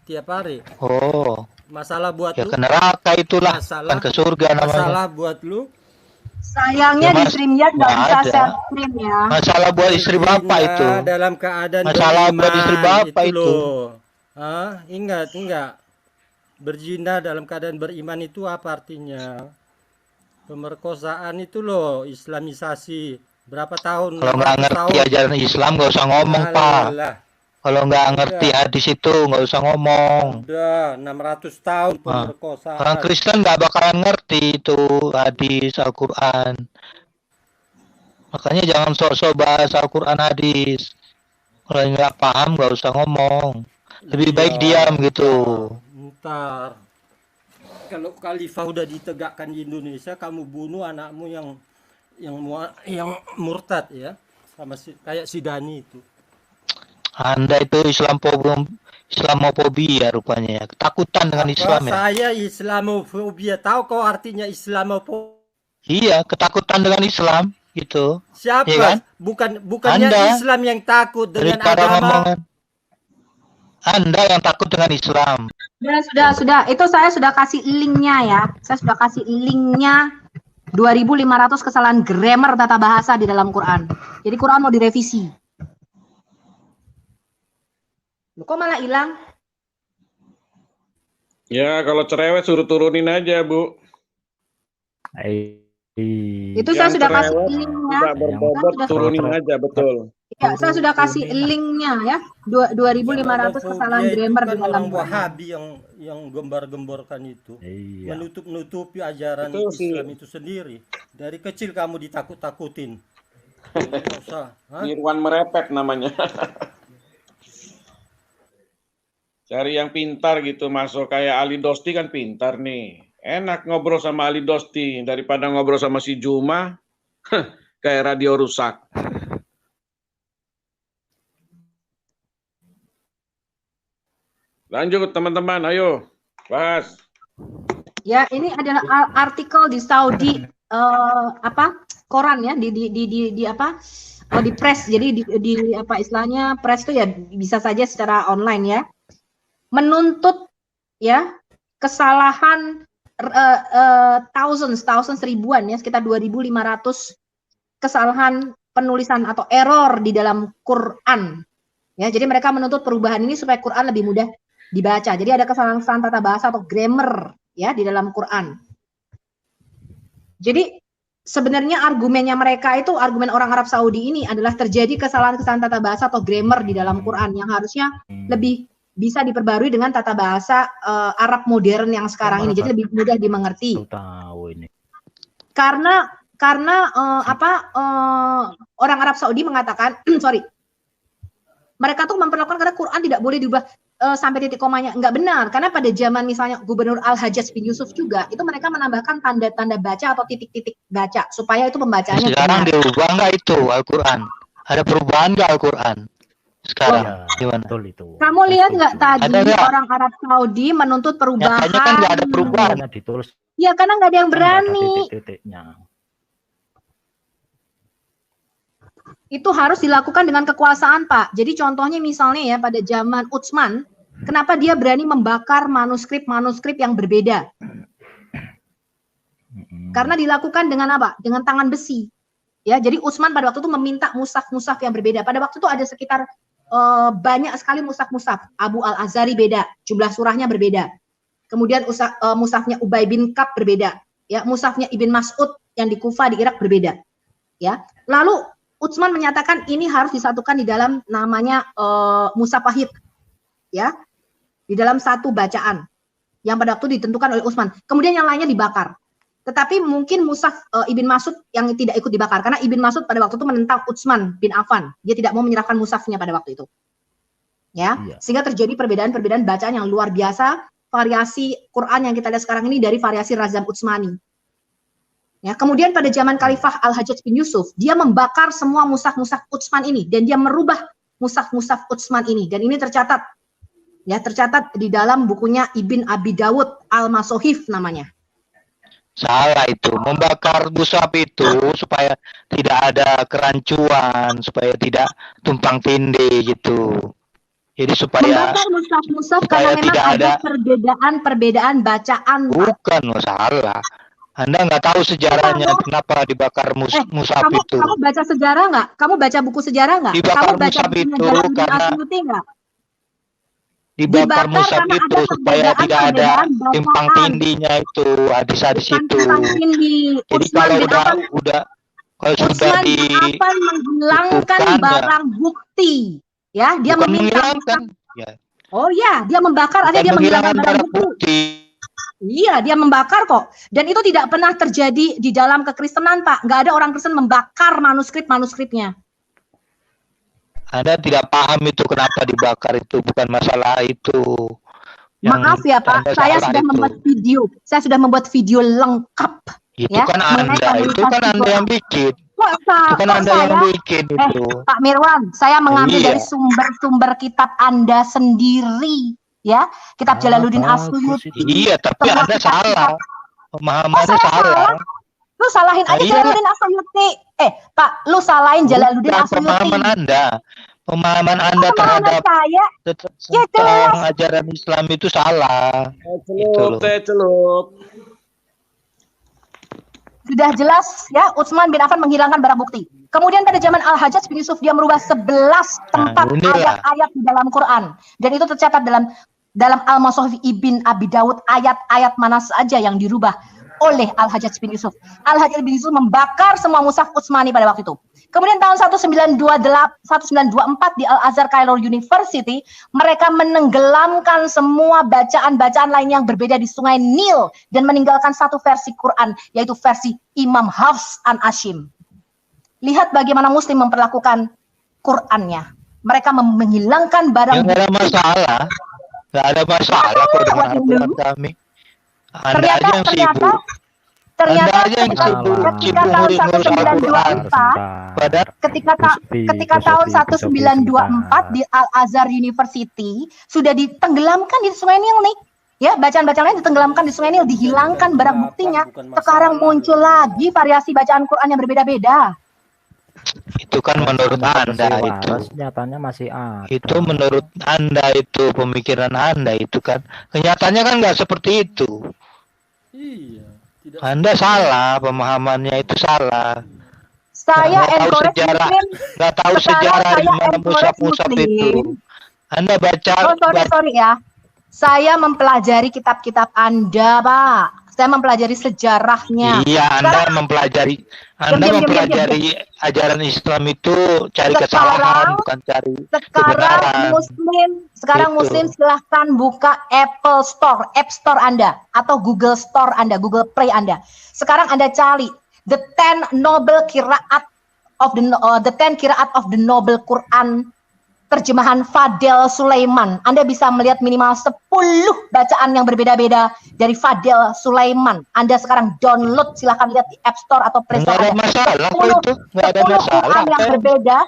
Tiap hari. Oh. Masalah buat ya lu. Ke neraka itulah, kan ke surga namanya. Masalah buat lu. Sayangnya di StreamYard nggak bisa share screen ya. Masalah buat istri bapak itu. Dalam keadaan masalah buat istri bapak itu. Ingat enggak? Berzina dalam keadaan beriman itu apa artinya? Pemerkosaan itu loh, Islamisasi. Berapa tahun? Kalau nggak ngerti ajaran Islam nggak usah ngomong, Pak. Kalau nggak ngerti hadis itu nggak usah ngomong. Udah 600 tahun pemerkosaan. Orang Kristen nggak bakalan ngerti itu hadis Al-Quran. Makanya jangan sok-sok bahas Al-Quran hadis. Kalau nggak paham nggak usah ngomong. Lebih baik diam gitu. Ntar kalau khalifah udah ditegakkan di Indonesia, kamu bunuh anakmu yang murtad ya, sama kayak si Dani itu. Anda itu Islamofobia rupanya ya. Ketakutan dengan Islam ya. Saya Islamofobia. Tahu kau artinya Islamofobia? Iya, ketakutan dengan Islam gitu. Siapa? Ya kan? Bukannya Anda, Islam yang takut dengan agama. ngomongan. Anda yang takut dengan Islam. Sudah. Itu saya sudah kasih linknya ya. Saya sudah kasih linknya 2.500 kesalahan grammar tata bahasa di dalam Quran. Jadi Quran mau direvisi. Loh, kok malah hilang? Ya, kalau cerewet suruh turunin aja, Bu. Itu saya sudah kasih linknya. Tidak berbobot, turunin aja, betul. Ya, saya sudah kasih linknya ya. 2.500 kesalahan grammar di dalam Wahabi yang gembar-gemborkan itu. Menutup-nutupi ajaran Islam itu sendiri. Dari kecil kamu ditakut-takutin. Mirwan merepet namanya. Cari yang pintar gitu, masuk kayak Ali Dosti kan pintar nih. Enak ngobrol sama Ali Dosti daripada ngobrol sama si Juma. Kayak radio rusak. Lanjut teman-teman, ayo bahas. Ya, ini adalah artikel di Saudi koran ya di press. Jadi di apa istilahnya press itu ya bisa saja secara online ya. Menuntut ya kesalahan thousands ribuan ya, sekitar 2.500 kesalahan penulisan atau error di dalam Quran. Ya, jadi mereka menuntut perubahan ini supaya Quran lebih mudah dibaca. Jadi ada kesalahan-kesalahan tata bahasa atau grammar ya di dalam Quran. Jadi sebenarnya argumennya mereka itu, argumen orang Arab Saudi ini adalah terjadi kesalahan-kesalahan tata bahasa atau grammar di dalam Quran yang harusnya lebih bisa diperbarui dengan tata bahasa Arab modern yang sekarang ini, jadi lebih mudah dimengerti. Tahu ini. Karena orang Arab Saudi mengatakan, mereka tuh memperlakukan karena Quran tidak boleh diubah sampai titik komanya. Enggak benar, karena pada zaman misalnya Gubernur Al-Hajjaj bin Yusuf juga, itu mereka menambahkan tanda-tanda baca atau titik-titik baca, supaya itu pembacaannya sekarang benar. diubah nggak itu Al-Quran? Ada perubahan nggak Al-Quran? Sekarang gimana? Kamu lihat nggak tadi orang Arab Saudi menuntut perubahan? Nyatanya kan nggak ada perubahan. Ya karena nggak ada yang berani. Itu harus dilakukan dengan kekuasaan, Pak. Jadi contohnya misalnya ya pada zaman Utsman, kenapa dia berani membakar manuskrip yang berbeda? Karena dilakukan dengan apa? Dengan tangan besi. Ya, jadi Utsman pada waktu itu meminta mushaf-mushaf yang berbeda. Pada waktu itu ada sekitar banyak sekali mushaf-mushaf. Abu Al-Azhari beda, jumlah surahnya berbeda. Kemudian mushafnya Ubay bin Ka'b berbeda. Ya, mushafnya Ibn Mas'ud yang di Kufah di Irak berbeda. Ya, lalu Utsman menyatakan ini harus disatukan di dalam namanya mushaf wahid. Ya, di dalam satu bacaan yang pada waktu ditentukan oleh Utsman. Kemudian yang lainnya dibakar. Tetapi mungkin mushaf Ibn Mas'ud yang tidak ikut dibakar, karena Ibn Mas'ud pada waktu itu menentang Utsman bin Affan. Dia tidak mau menyerahkan mushafnya pada waktu itu. Ya, sehingga terjadi perbedaan-perbedaan bacaan yang luar biasa. Variasi Quran yang kita lihat sekarang ini dari variasi Razam Utsmani. Ya, kemudian pada zaman Khalifah Al-Hajjaj bin Yusuf, dia membakar semua mushaf-mushaf Utsman ini dan dia merubah mushaf-mushaf Utsman ini, dan ini tercatat. Ya, tercatat di dalam bukunya Ibn Abi Dawud Al-Masohif namanya. Salah itu, membakar mushaf itu supaya tidak ada kerancuan, supaya tidak tumpang tindih gitu. Jadi supaya membakar mushaf-mushaf karena memang tidak ada perbedaan bacaan. Bukan masalah. Anda nggak tahu sejarahnya kenapa dibakar mushaf itu. Kamu baca sejarah nggak? Kamu baca buku sejarah nggak? Dibakar Kamu baca mushaf itu karena nggak? Dibakar mushaf itu supaya tidak ada timpang tindihnya itu hadis-hadis itu. Jadi kalau sudah menghilangkan barang bukti, ya dia menghilangkan. Ya. Oh ya, dia membakar, artinya dia menghilangkan barang bukti. Iya, dia membakar kok. Dan itu tidak pernah terjadi di dalam kekristenan, Pak. Nggak ada orang Kristen membakar manuskrip-manuskripnya. Anda tidak paham itu kenapa dibakar itu, bukan masalah itu. Maaf ya Pak, saya sudah membuat video. Saya sudah membuat video lengkap. Itu ya, kan Anda yang bikin. Itu kan Anda yang bikin itu. Pak Mirwan, saya mengambil dari sumber-sumber kitab Anda sendiri. Ya, kitab Jalaluddin As-Suyuti. Iya, tapi Anda salah. Pemahamannya salah. Lu salahin aja Jalaluddin As-Suyuti. Pak, lu salahin Jalaluddin As-Suyuti. Pemahaman Anda terhadap tentang ajaran Islam itu salah. Sudah jelas ya, Utsman bin Affan menghilangkan barang bukti. Kemudian pada zaman Al-Hajjaj bin Yusuf dia merubah 11 tempat ayat-ayat di dalam Quran, dan itu tercatat dalam Al-Masohif Ibn Abi Dawud, ayat-ayat mana saja yang dirubah oleh Al-Hajjaj bin Yusuf. Al-Hajjaj bin Yusuf membakar semua mushaf Utsmani pada waktu itu. Kemudian tahun 1924 di Al-Azhar Cairo University, mereka menenggelamkan semua bacaan-bacaan lain yang berbeda di Sungai Nil dan meninggalkan satu versi Quran, yaitu versi Imam Hafs an Asyim. Lihat bagaimana Muslim memperlakukan Qurannya. Mereka menghilangkan barang. Nggak ada masalah. Nggak ada masalah kok dengan Al-Quran kami. Ternyata ketika tahun 1924, ketika tahun 1924 di Al-Azhar University sudah ditenggelamkan di Sungai Nil nih. Ya, bacaan-bacaan lain ditenggelamkan di Sungai Nil, dihilangkan barang buktinya. Sekarang muncul lagi variasi bacaan Quran yang berbeda-beda. Itu kan menurut Anda itu. Nyatanya masih ada. Itu menurut Anda itu, pemikiran Anda itu kan. Kenyataannya kan nggak seperti itu. Iya. Anda salah, pemahamannya itu salah. Saya nggak tahu sejarah di mana mushaf-mushaf itu. Anda baca. Sorry ya. Saya mempelajari kitab-kitab Anda, Pak. Saya mempelajari sejarahnya. Iya, Anda mempelajari ajaran Islam itu cari kesalahan, bukan cari kebenaran. Sekarang Muslim silahkan buka Apple Store, App Store Anda, atau Google Store Anda, Google Play Anda. Sekarang Anda cari the 10 Noble Qiraat of the Noble Quran, terjemahan Fadel Sulaiman. Anda bisa melihat minimal 10 bacaan yang berbeda-beda dari Fadel Sulaiman. Anda sekarang download, silahkan lihat di App Store atau Play Store. Nggak ada masalah itu. Nggak ada masalah. Yang berbeda,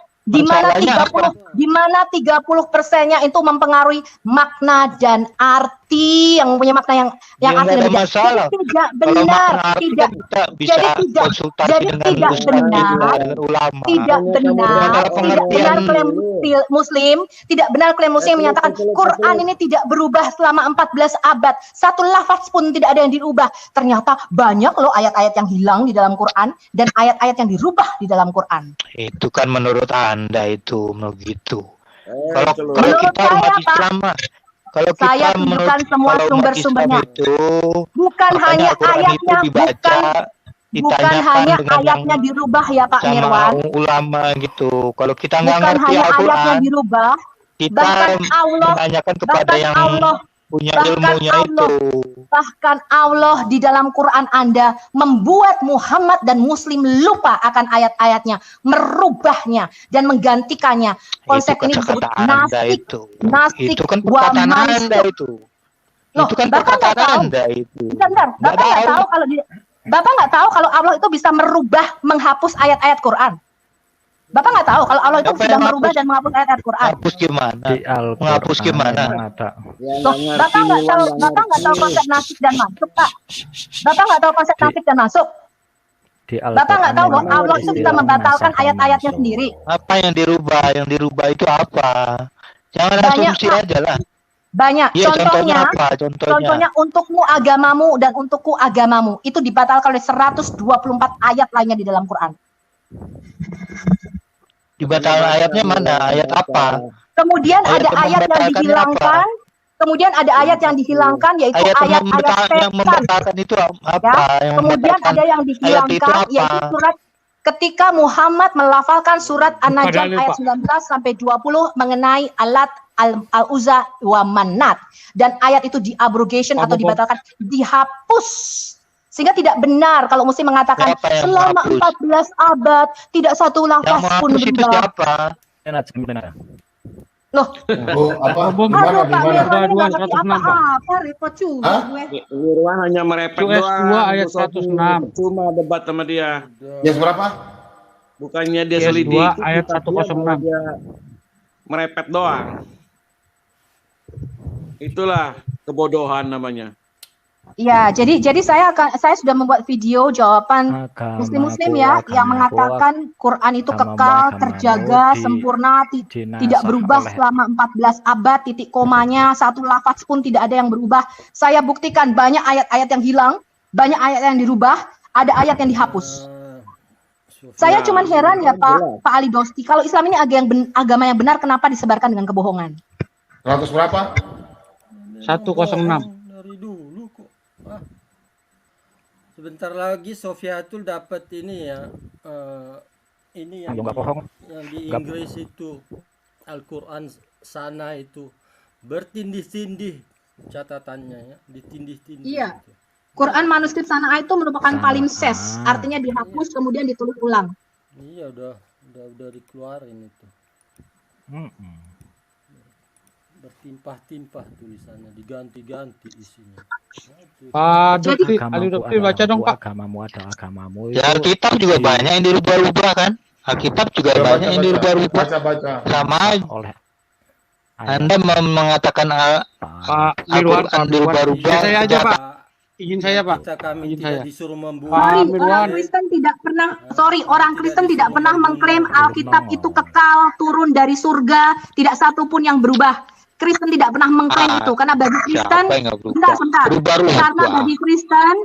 di mana 30%-nya itu mempengaruhi makna dan arti, yang punya makna yang asli lebih masalah. Tidak benar, tidak klaim Muslim, tidak benar klaim Muslim menyatakan Quran ini tidak berubah selama 14 abad. Satu lafaz pun tidak ada yang dirubah. Ternyata banyak loh ayat-ayat yang hilang di dalam Quran dan ayat-ayat yang dirubah di dalam Quran. Itu kan menurut Anda itu begitu. Kalau kita umat Islam, kalau saya tunjukkan semua sumber-sumbernya. Bukan hanya ayatnya, bukan hanya ayatnya dirubah ya Pak Mirwan. Ulama gitu. Kalau kita nggak ngerti Al-Quran, dirubah, kita menanyakan kepada yang punya ilmunya itu. Bahkan Allah di dalam Quran Anda membuat Muhammad dan Muslim lupa akan ayat-ayatnya, merubahnya dan menggantikannya. Konsep ini disebut nasik. Itu kan perkataan Anda itu. Itu kan perkataan Anda itu. Bapak nggak tahu kalau di Bapak nggak tahu kalau Allah itu bisa merubah, menghapus ayat-ayat Quran? Bapak nggak tahu kalau Allah itu Siapa sudah yang merubah dan menghapus ayat-ayat Quran? Hapus gimana? Di Al-Quran Menghapus gimana? memang ada. Loh, Bapak nggak tahu konsep nasib dan masuk, Pak? Bapak nggak tahu konsep nasib dan masuk? Di Bapak nggak tahu bahwa Allah itu bisa membatalkan ayat-ayatnya sendiri? Apa yang dirubah? Yang dirubah itu apa? Jangan Banyak, asumsi Pak. aja lah. Banyak. Iya, contohnya apa? Contohnya untukmu agamamu dan untukku agamamu. Itu dibatalkan oleh 124 ayat lainnya di dalam Quran. Dibatalkan ayatnya mana? Ayat apa? Kemudian Ayat ada yang ayat yang membatalkannya dihilangkan. Kemudian ada ayat yang dihilangkan yaitu Ayat ayat-ayat yang membatalkan itu apa? Ya. Kemudian ada yang dihilangkan yaitu surat ketika Muhammad melafalkan surat An-Najm ayat 19 sampai 20 mengenai alat al-Uzza wa Manat, dan ayat itu di-abrogation atau dibatalkan, dihapus. Sehingga tidak benar kalau mesti mengatakan selama 14 abad tidak satu lafaz pun berubah. Loh, Gimana? apa repot juga gue. Wirwan hanya merepet US doang. 2 ayat 106. Cuma debat sama dia. Yes, berapa? Bukannya dia Yes, selidiki. 2 ayat tapi 106. dia merepet doang. Itulah kebodohan namanya. Ya, jadi saya sudah membuat video jawaban muslim-muslim ya yang mengatakan Quran itu kekal, terjaga, sempurna, tidak berubah selama 14 abad, titik komanya, satu lafaz pun tidak ada yang berubah. Saya buktikan banyak ayat-ayat yang hilang, banyak ayat yang dirubah, ada ayat yang dihapus. Saya cuman heran ya Pak Ali Dosti, kalau Islam ini agama yang benar, kenapa disebarkan dengan kebohongan? 100 berapa? 106. Dari dulu kok. Sebentar lagi Sofiatul dapat ini ya. Ini yang di Inggris itu Al-Quran sana itu bertindih-tindih catatannya ya, ditindih-tindih. Iya. Quran manuskrip sana itu merupakan palimpsest, artinya dihapus kemudian ditulis ulang. Iya, udah dikeluarin itu. Bertimpah-timpah tulisannya, diganti-ganti isinya. Pak Dokter, Ali Dokter baca dong Pak. Agamamu adalah agamamu. Ya Alkitab juga banyak yang dirubah-rubah kan? Alkitab juga banyak yang dirubah-rubah. Sama oleh Anda mengatakan Al-Quran dirubah-rubah. Saya aja Pak. Izin saya Pak. Kami tidak disuruh membuat. Orang Kristen tidak pernah mengklaim Alkitab itu kekal turun dari surga, tidak satu pun yang berubah. Kristen tidak pernah mengklaim itu karena bagi Kristen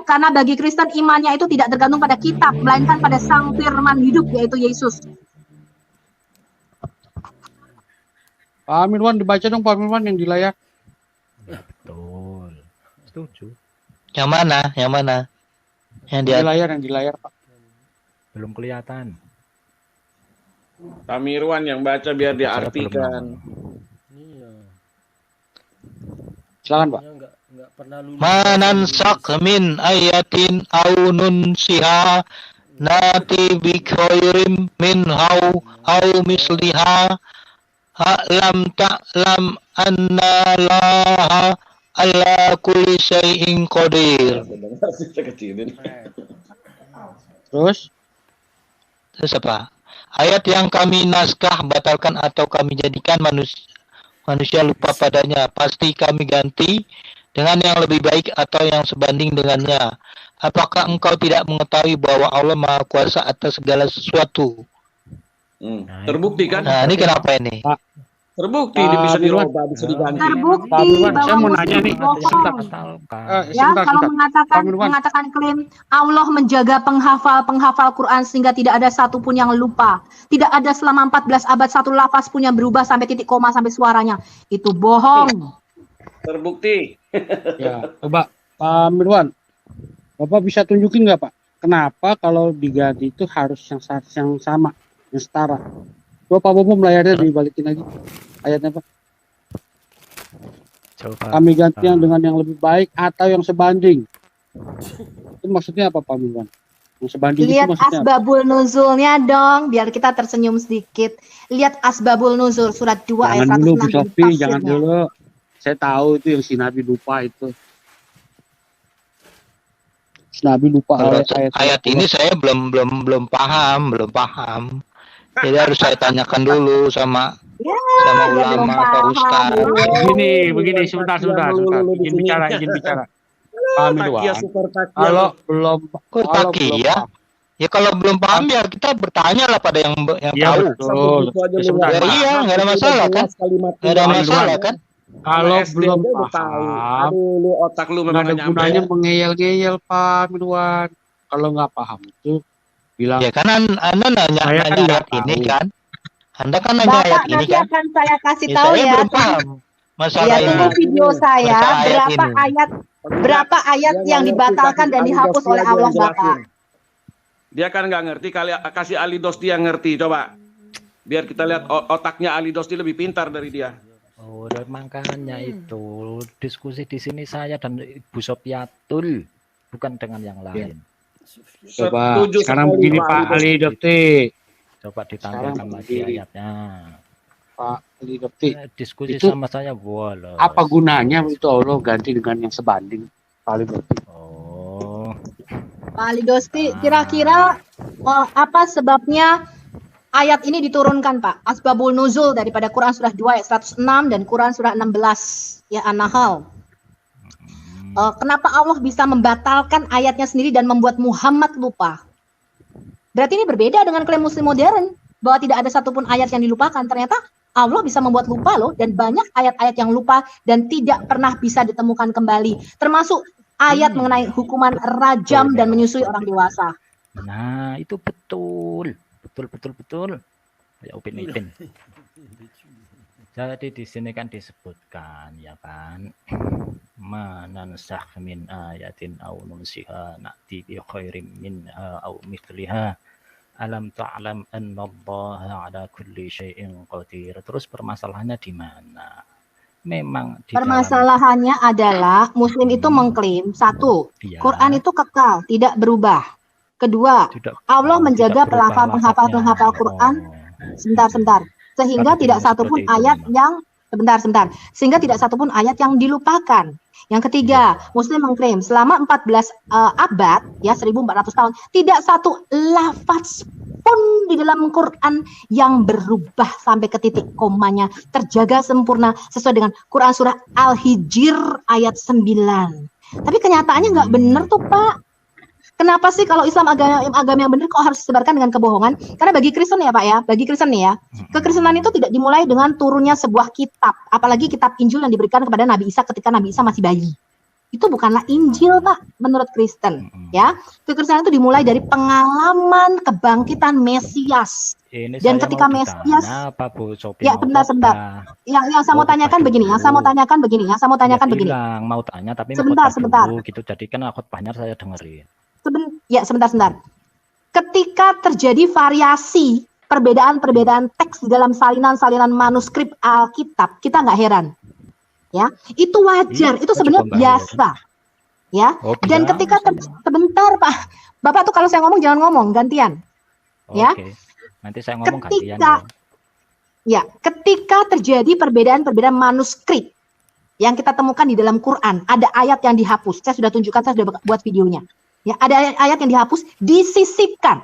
karena bagi Kristen imannya itu tidak tergantung pada kitab melainkan pada sang firman hidup yaitu Yesus. Pak Mirwan dibaca dong Pak Mirwan yang di layar. Betul. Setuju. Yang mana? Yang mana? Yang di layar Pak. Belum kelihatan. Pak Mirwan yang baca biar diartikan. Silakan Pak. Manansak min ayatin au nunsiha nati bi khairim minhau au misliha lam ta'lam anna laha ala kulli syai'in qadir. Terus apa? Ayat yang kami naskah batalkan atau kami jadikan manusia lupa padanya, pasti kami ganti dengan yang lebih baik atau yang sebanding dengannya. Apakah engkau tidak mengetahui bahwa Allah Maha Kuasa atas segala sesuatu? Terbukti kan? Nah, ini kenapa ini? Terbukti bisa dirubah, bisa diganti. Terbukti saya mau nanya nih. Ya, kalau mengatakan klaim Allah menjaga penghafal Quran sehingga tidak ada satupun yang lupa. Tidak ada selama 14 abad satu lafaz pun yang berubah sampai titik koma sampai suaranya. Itu bohong. Terbukti. Ya, coba Pak Mirwan. Bapak bisa tunjukin nggak Pak? Kenapa kalau diganti itu harus yang sama, yang setara? Coba Pak Bobo layarnya dibalikin lagi ayatnya Pak. Kami ganti yang dengan yang lebih baik atau yang sebanding. Itu maksudnya apa Pak Mirwan? Yang sebanding lihat itu maksudnya asbabul nuzulnya dong, biar kita tersenyum sedikit. Lihat asbabul nuzul surat 2 ayat 1. Jangan dulu Bu Sofi, jangan dulu. Saya tahu itu yang si Nabi lupa itu. Nabi lupa Kalau ayat ayat ini saya belum paham. Jadi harus saya tanyakan dulu sama ulama atau ustaz. Begini, sebentar. Izin bicara. Pak Mirwan, kalau belum Takia. Ya kalau belum paham ya kita bertanya lah pada yang tahu. Betul. Ya, iya, nggak ada masalah kan? Nggak ada masalah kan? Kalau belum paham, lu otak lu nggak ada memang gunanya mengeyel-ngeyel Pak Mirwan. Kalau nggak paham itu bilang. Ya kan Anda nanya ayat ini kan? Anda kan nanya ayat ini nanti kan? akan saya kasih Ya, tahu saya ya. belum paham masalah Ya, ini. tunggu video saya Ayat berapa ayat yang dibatalkan dan dihapus oleh Allah Bapak. Dia kan nggak ngerti, kali kasih Ali Dosti yang ngerti, coba. Biar kita lihat otaknya Ali Dosti lebih pintar dari dia. Oh, dan makanya itu diskusi di sini saya dan Ibu Sofiatul, bukan dengan yang lain. Coba sekarang begini Pak Ali Dosti. Coba ditampilkan lagi ayatnya. Pak Ali Dosti. Diskusi itu sama saya boleh. apa gunanya itu Allah ganti dengan yang sebanding Pak Ali Dosti? Pak Ali Dosti, kira-kira apa sebabnya ayat ini diturunkan, Pak? Asbabul nuzul daripada Quran surah 2 ayat 106 dan Quran surah 16 ya An-Nahl. Kenapa Allah bisa membatalkan ayatnya sendiri dan membuat Muhammad lupa? Berarti ini berbeda dengan klaim Muslim modern bahwa tidak ada satupun ayat yang dilupakan. Ternyata Allah bisa membuat lupa loh, dan banyak ayat-ayat yang lupa dan tidak pernah bisa ditemukan kembali. Termasuk ayat mengenai hukuman rajam dan menyusui orang dewasa. Nah, itu betul. Ya, Upin. Jadi di sini kan disebutkan ya kan, manansakh min ayatin aw nunsiha na'ti bi khairin minha aw mithliha alam ta'lam annallaha ala kulli syai'in qadir. Terus permasalahannya di mana? Memang di permasalahannya adalah Muslim itu mengklaim satu, Quran itu kekal, tidak berubah. Kedua, Allah menjaga penghafal Quran. Sebentar. Sehingga tidak satupun ayat yang sehingga tidak satupun ayat yang dilupakan. Yang ketiga, Muslim mengklaim selama 14 abad ya 1400 tahun tidak satu lafaz pun di dalam Quran yang berubah sampai ke titik komanya, terjaga sempurna sesuai dengan Quran surah Al-Hijr ayat 9. Tapi kenyataannya nggak benar tuh, Pak. Kenapa sih kalau Islam agama yang benar kok harus disebarkan dengan kebohongan? Karena bagi Kristen ya Pak ya, bagi Kristen nih ya, kekristenan itu tidak dimulai dengan turunnya sebuah kitab, apalagi kitab Injil yang diberikan kepada Nabi Isa ketika Nabi Isa masih bayi. Itu bukanlah Injil Pak, menurut Kristen ya. Kekristenan itu dimulai dari pengalaman kebangkitan Mesias. Ini dan ketika Mesias, ya sebentar. Yang saya mau tanyakan begini, Bilang, mau tanya tapi sebentar. Dulu, gitu. Jadi kan khotbahnya saya dengerin. Sebentar. Ketika terjadi variasi perbedaan teks di dalam salinan manuskrip Alkitab, kita nggak heran, ya itu wajar, itu sebenarnya biasa, ya. Dan ketika sebentar Pak, Bapak tuh kalau saya ngomong jangan ngomong gantian, ya. Nanti saya ngomong gantian. Ya, ketika terjadi perbedaan manuskrip yang kita temukan di dalam Quran, ada ayat yang dihapus. Saya sudah tunjukkan, saya sudah buat videonya. Ya, ada ayat yang dihapus, disisipkan.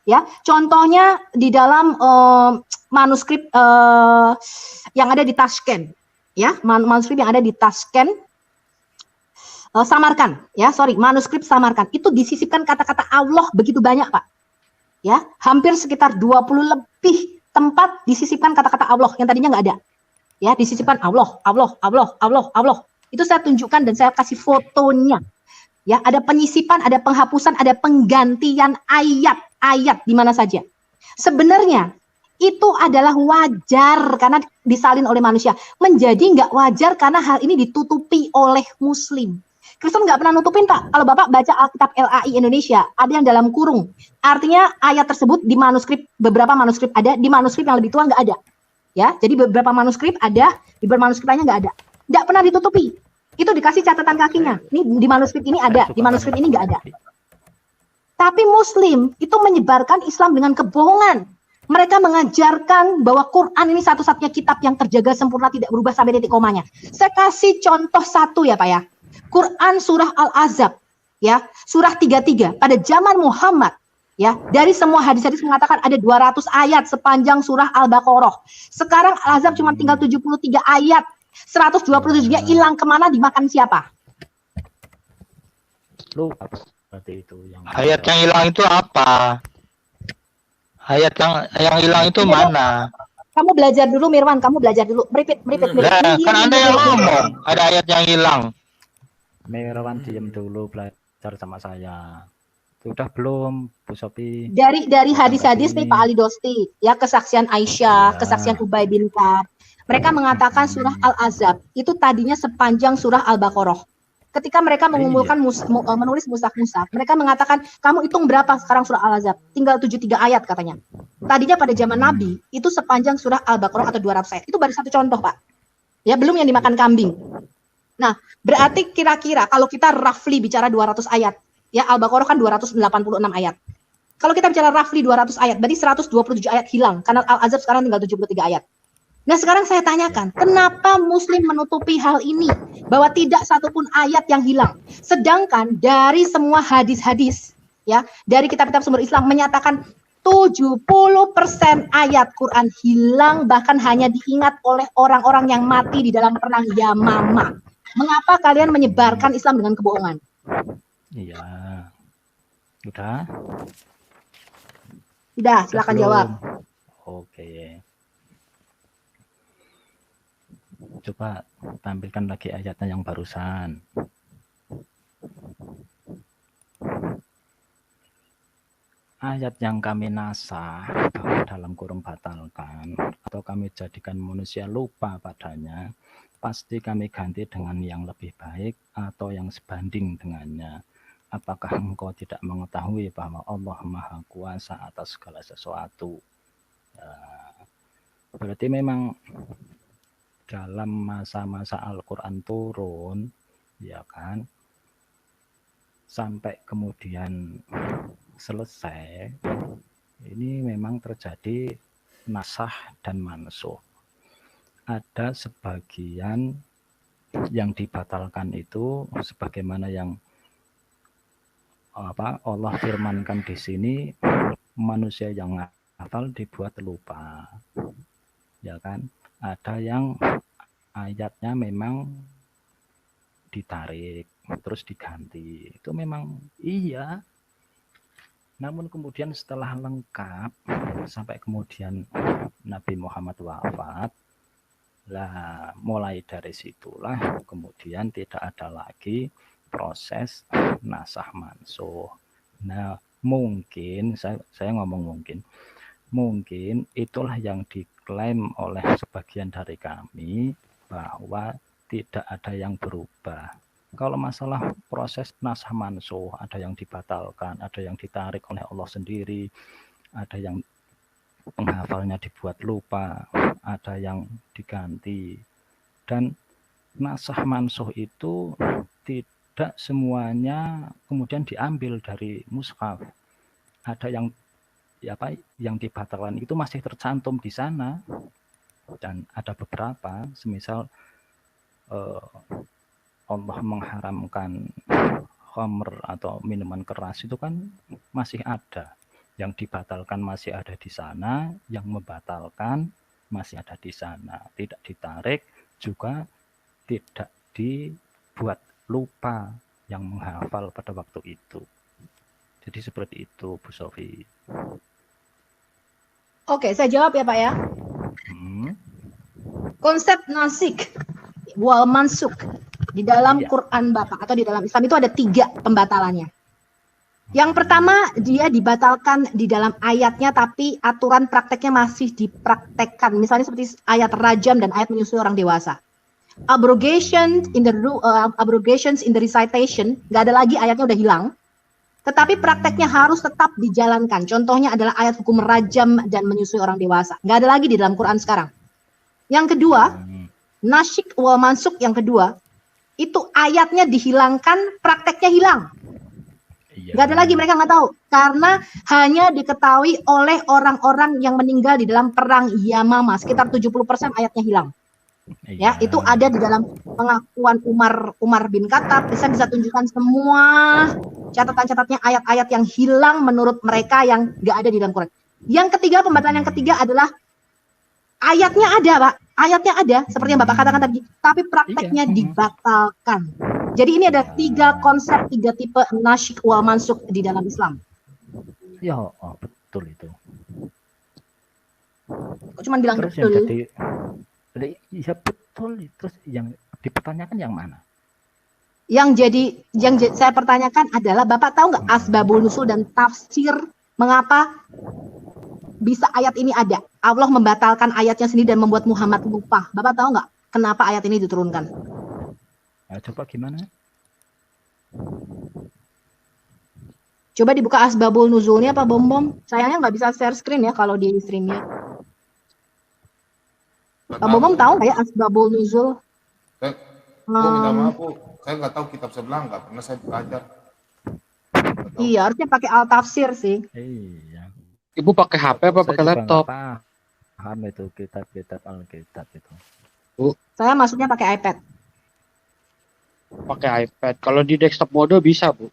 Ya, contohnya di dalam manuskrip yang ada di Tashkent, ya, manuskrip yang ada di Tashkent, manuskrip Samarkand itu disisipkan kata-kata Allah begitu banyak, Pak. Ya, hampir sekitar 20 lebih tempat disisipkan kata-kata Allah yang tadinya nggak ada. Ya, disisipkan Allah. Itu saya tunjukkan dan saya kasih fotonya. Ya, ada penyisipan, ada penghapusan, ada penggantian ayat di mana saja. Sebenarnya itu adalah wajar karena disalin oleh manusia. Menjadi nggak wajar karena hal ini ditutupi oleh Muslim. Kristen nggak pernah nutupin, Pak. Kalau Bapak baca Alkitab LAI Indonesia, ada yang dalam kurung. Artinya ayat tersebut di manuskrip, beberapa manuskrip ada, di manuskrip yang lebih tua nggak ada. Ya, jadi beberapa manuskrip ada, di manuskrip lainnya nggak ada. Nggak pernah ditutupi. Itu dikasih catatan kakinya. Ini di manuskrip ini ada, di manuskrip ini nggak ada. Tapi Muslim itu menyebarkan Islam dengan kebohongan. Mereka mengajarkan bahwa Quran ini satu-satunya kitab yang terjaga sempurna, tidak berubah sampai titik komanya. Saya kasih contoh satu ya Pak ya. Quran surah Al-Ahzab. ya, surah 33 pada zaman Muhammad, ya, dari semua hadis-hadis mengatakan ada 200 ayat sepanjang surah Al-Baqarah. Sekarang Al-Ahzab cuma tinggal 73 ayat. 127-nya hilang kemana, dimakan siapa? Lupa berarti itu yang Ayat yang hilang itu apa? Ayat yang hilang itu mana? Kamu belajar dulu, Mirwan, kamu belajar dulu. Repeat. Nah, kan Anda yang ngomong, ada ayat yang hilang. Mirwan diam dulu, belajar sama saya. Sudah belum, Bu Sophie? Dari hadis-hadis nih Pak Ali Dosti, ya, kesaksian Aisyah, kesaksian Ubay bin Ka'ab. Mereka mengatakan surah Al-Ahzab itu tadinya sepanjang surah Al-Baqarah. Ketika mereka mengumpulkan menulis mushaf-mushaf, mereka mengatakan, kamu hitung berapa sekarang surah Al-Ahzab? Tinggal 73 ayat katanya. Tadinya pada zaman Nabi itu sepanjang surah Al-Baqarah atau 200 ayat. Itu baru satu contoh, Pak. Ya, belum yang dimakan kambing. Nah, berarti kira-kira kalau kita roughly bicara 200 ayat, ya, Al-Baqarah kan 286 ayat. Kalau kita bicara roughly 200 ayat, berarti 127 ayat hilang karena Al-Ahzab sekarang tinggal 73 ayat. Nah, sekarang saya tanyakan, kenapa Muslim menutupi hal ini bahwa tidak satupun ayat yang hilang, sedangkan dari semua hadis-hadis, ya, dari kitab-kitab sumber Islam menyatakan 70% ayat Quran hilang, bahkan hanya diingat oleh orang-orang yang mati di dalam perang Yamamah. Mengapa kalian menyebarkan Islam dengan kebohongan? Iya. Udah? Udah, silakan jawab. Oke. Coba tampilkan lagi ayatnya yang barusan. Ayat yang kami nasah bahwa dalam kurung batalkan atau kami jadikan manusia lupa padanya, pasti kami ganti dengan yang lebih baik atau yang sebanding dengannya. Apakah engkau tidak mengetahui bahwa Allah Maha Kuasa atas segala sesuatu? Berarti memang dalam masa-masa Al-Quran turun, ya kan, sampai kemudian selesai, ini memang terjadi nasah dan mansuh. Ada sebagian yang dibatalkan itu sebagaimana yang Allah firmankan di sini, manusia yang hafal dibuat lupa, ya kan. Ada yang ayatnya memang ditarik terus diganti, itu memang iya. Namun kemudian setelah lengkap sampai kemudian Nabi Muhammad wafat, lah mulai dari situlah kemudian tidak ada lagi proses nasah mansuh. Nah, mungkin saya ngomong mungkin itulah yang diklaim oleh sebagian dari kami bahwa tidak ada yang berubah. Kalau masalah proses nasah mansuh, ada yang dibatalkan, ada yang ditarik oleh Allah sendiri, ada yang penghafalnya dibuat lupa, ada yang diganti. Dan nasah mansuh itu tidak semuanya kemudian diambil dari mushaf. Ada yang dibatalkan itu masih tercantum di sana, dan ada beberapa, semisal Allah mengharamkan khamr atau minuman keras itu kan masih ada, yang dibatalkan masih ada di sana, yang membatalkan masih ada di sana, tidak ditarik juga tidak dibuat lupa yang menghafal pada waktu itu. Jadi seperti itu, Bu Sophie. Oke, saya jawab ya Pak ya. Konsep nasik wal mansuk di dalam Quran Bapak atau di dalam Islam itu ada 3 pembatalannya. Yang pertama, dia dibatalkan di dalam ayatnya tapi aturan prakteknya masih dipraktekkan. Misalnya seperti ayat rajam dan ayat menyusui orang dewasa. Abrogations in the recitation, nggak ada lagi, ayatnya udah hilang. Tetapi prakteknya harus tetap dijalankan. Contohnya adalah ayat hukum rajam dan menyusui orang dewasa. Nggak ada lagi di dalam Quran sekarang. Yang kedua, nasyik wal mansuk yang kedua, itu ayatnya dihilangkan, prakteknya hilang. Nggak ada lagi, mereka nggak tahu. Karena hanya diketahui oleh orang-orang yang meninggal di dalam perang Yamamah. Sekitar 70% ayatnya hilang. Ya, itu ada di dalam pengakuan Umar bin Khattab. Bisa tunjukkan semua catatan-catatnya ayat-ayat yang hilang menurut mereka yang nggak ada di dalam Quran. Yang ketiga, pembatalan yang ketiga adalah ayatnya ada, Pak. Ayatnya ada, seperti yang Bapak katakan tadi, tapi prakteknya dibatalkan. Jadi ini ada 3 konsep, 3 tipe nasyik wal mansuk di dalam Islam. Ya, betul itu. Kok cuma bilang Terus betul? Iya betul. Terus yang dipertanyakan yang mana? Yang saya pertanyakan adalah, Bapak tahu nggak asbabul nusul dan tafsir mengapa bisa ayat ini ada? Allah membatalkan ayatnya sendiri dan membuat Muhammad lupa. Bapak tahu nggak kenapa ayat ini diturunkan? Nah, coba gimana? Coba dibuka asbabul nuzulnya Pak Bom. Sayangnya nggak bisa share screen ya kalau di streamnya. Pak Bom tahu nggak ya asbabul nuzul? Minta maaf, Bu. Saya nggak tahu kitab sebelah, nggak pernah saya belajar. Iya, harusnya pakai al tafsir sih. Iya. Ibu pakai HP apa pakai laptop? Paham itu kitab-kitab Alkitab itu. Bu, Saya masuknya pakai iPad. pakai iPad. Kalau di desktop mode bisa, Bu.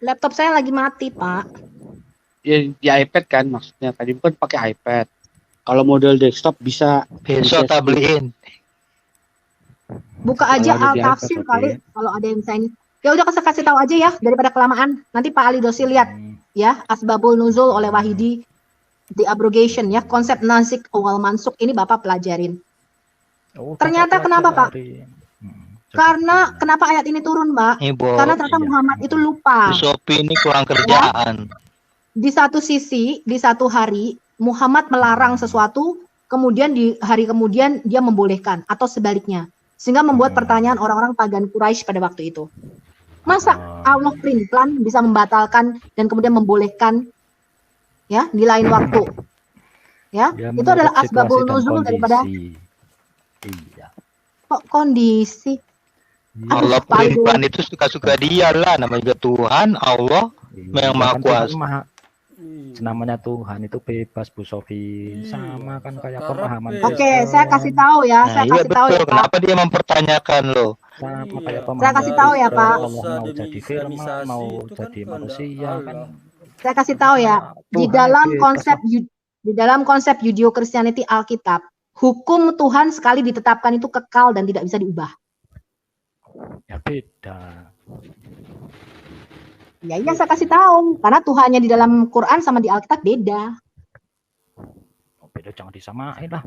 Laptop saya lagi mati, Pak. Ya, di iPad kan maksudnya. Tadi bukan pakai iPad. Kalau model desktop bisa. Besok tak beliin. Buka aja Kalau ada al di tafsir iPad, kali oke. kalau ada yang bisa ini. Ya udah kasih tahu aja ya daripada kelamaan. Nanti Pak Ali Dosi lihat ya asbabul nuzul oleh Wahidi, the abrogation ya, konsep nasik wal mansuk ini Bapak pelajarin. Ternyata kenapa Pak? Karena kenapa ayat ini turun, Mbak? Karena ternyata Muhammad itu lupa. Shopee ini kurang kerjaan. Di satu sisi, di satu hari Muhammad melarang sesuatu, kemudian di hari kemudian dia membolehkan atau sebaliknya. Sehingga membuat pertanyaan orang-orang pagan Quraisy pada waktu itu. Masa Allah plan bisa membatalkan dan kemudian membolehkan ya di lain waktu? Ya, itu adalah asbabul nuzul daripada kok kondisi. Allah plan itu suka-suka dia lah, namanya juga Tuhan, Allah yang Maha Kuasa. Namanya Tuhan itu bebas, Bu Sofi. Sama kan kayak pemahaman. Oke, saya kasih tahu ya, saya Iya kasih tahu betul. ya, Pak. Kenapa dia mempertanyakan loh? Sama kayak pemahaman. Saya kasih tahu ya, Pak. Allah mau jadi firman, mau jadi manusia kan. Saya kasih tahu ya, di dalam konsep Judeo Christianity Alkitab, hukum Tuhan sekali ditetapkan itu kekal dan tidak bisa diubah. Ya beda. Ya iya saya kasih tahu, karena Tuhannya di dalam Quran sama di Alkitab beda. Beda jangan disamain lah.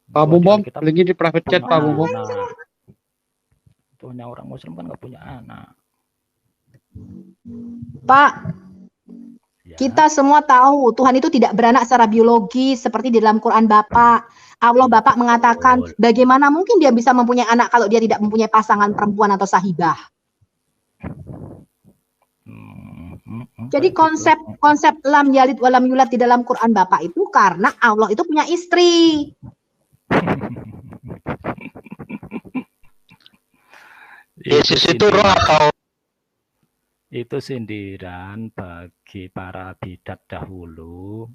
Pak Bum, linkin di private chat Pak Bum. Tuhnya orang Muslim kan nggak punya anak. Pak, kita semua tahu Tuhan itu tidak beranak secara biologi seperti di dalam Quran Bapak. Allah Bapak mengatakan bagaimana mungkin dia bisa mempunyai anak kalau dia tidak mempunyai pasangan perempuan atau sahibah. Jadi konsep lam yalid walam yulad di dalam Quran Bapak itu karena Allah itu punya istri. Yesus itu roh atau itu sindiran bagi para bidat dahulu.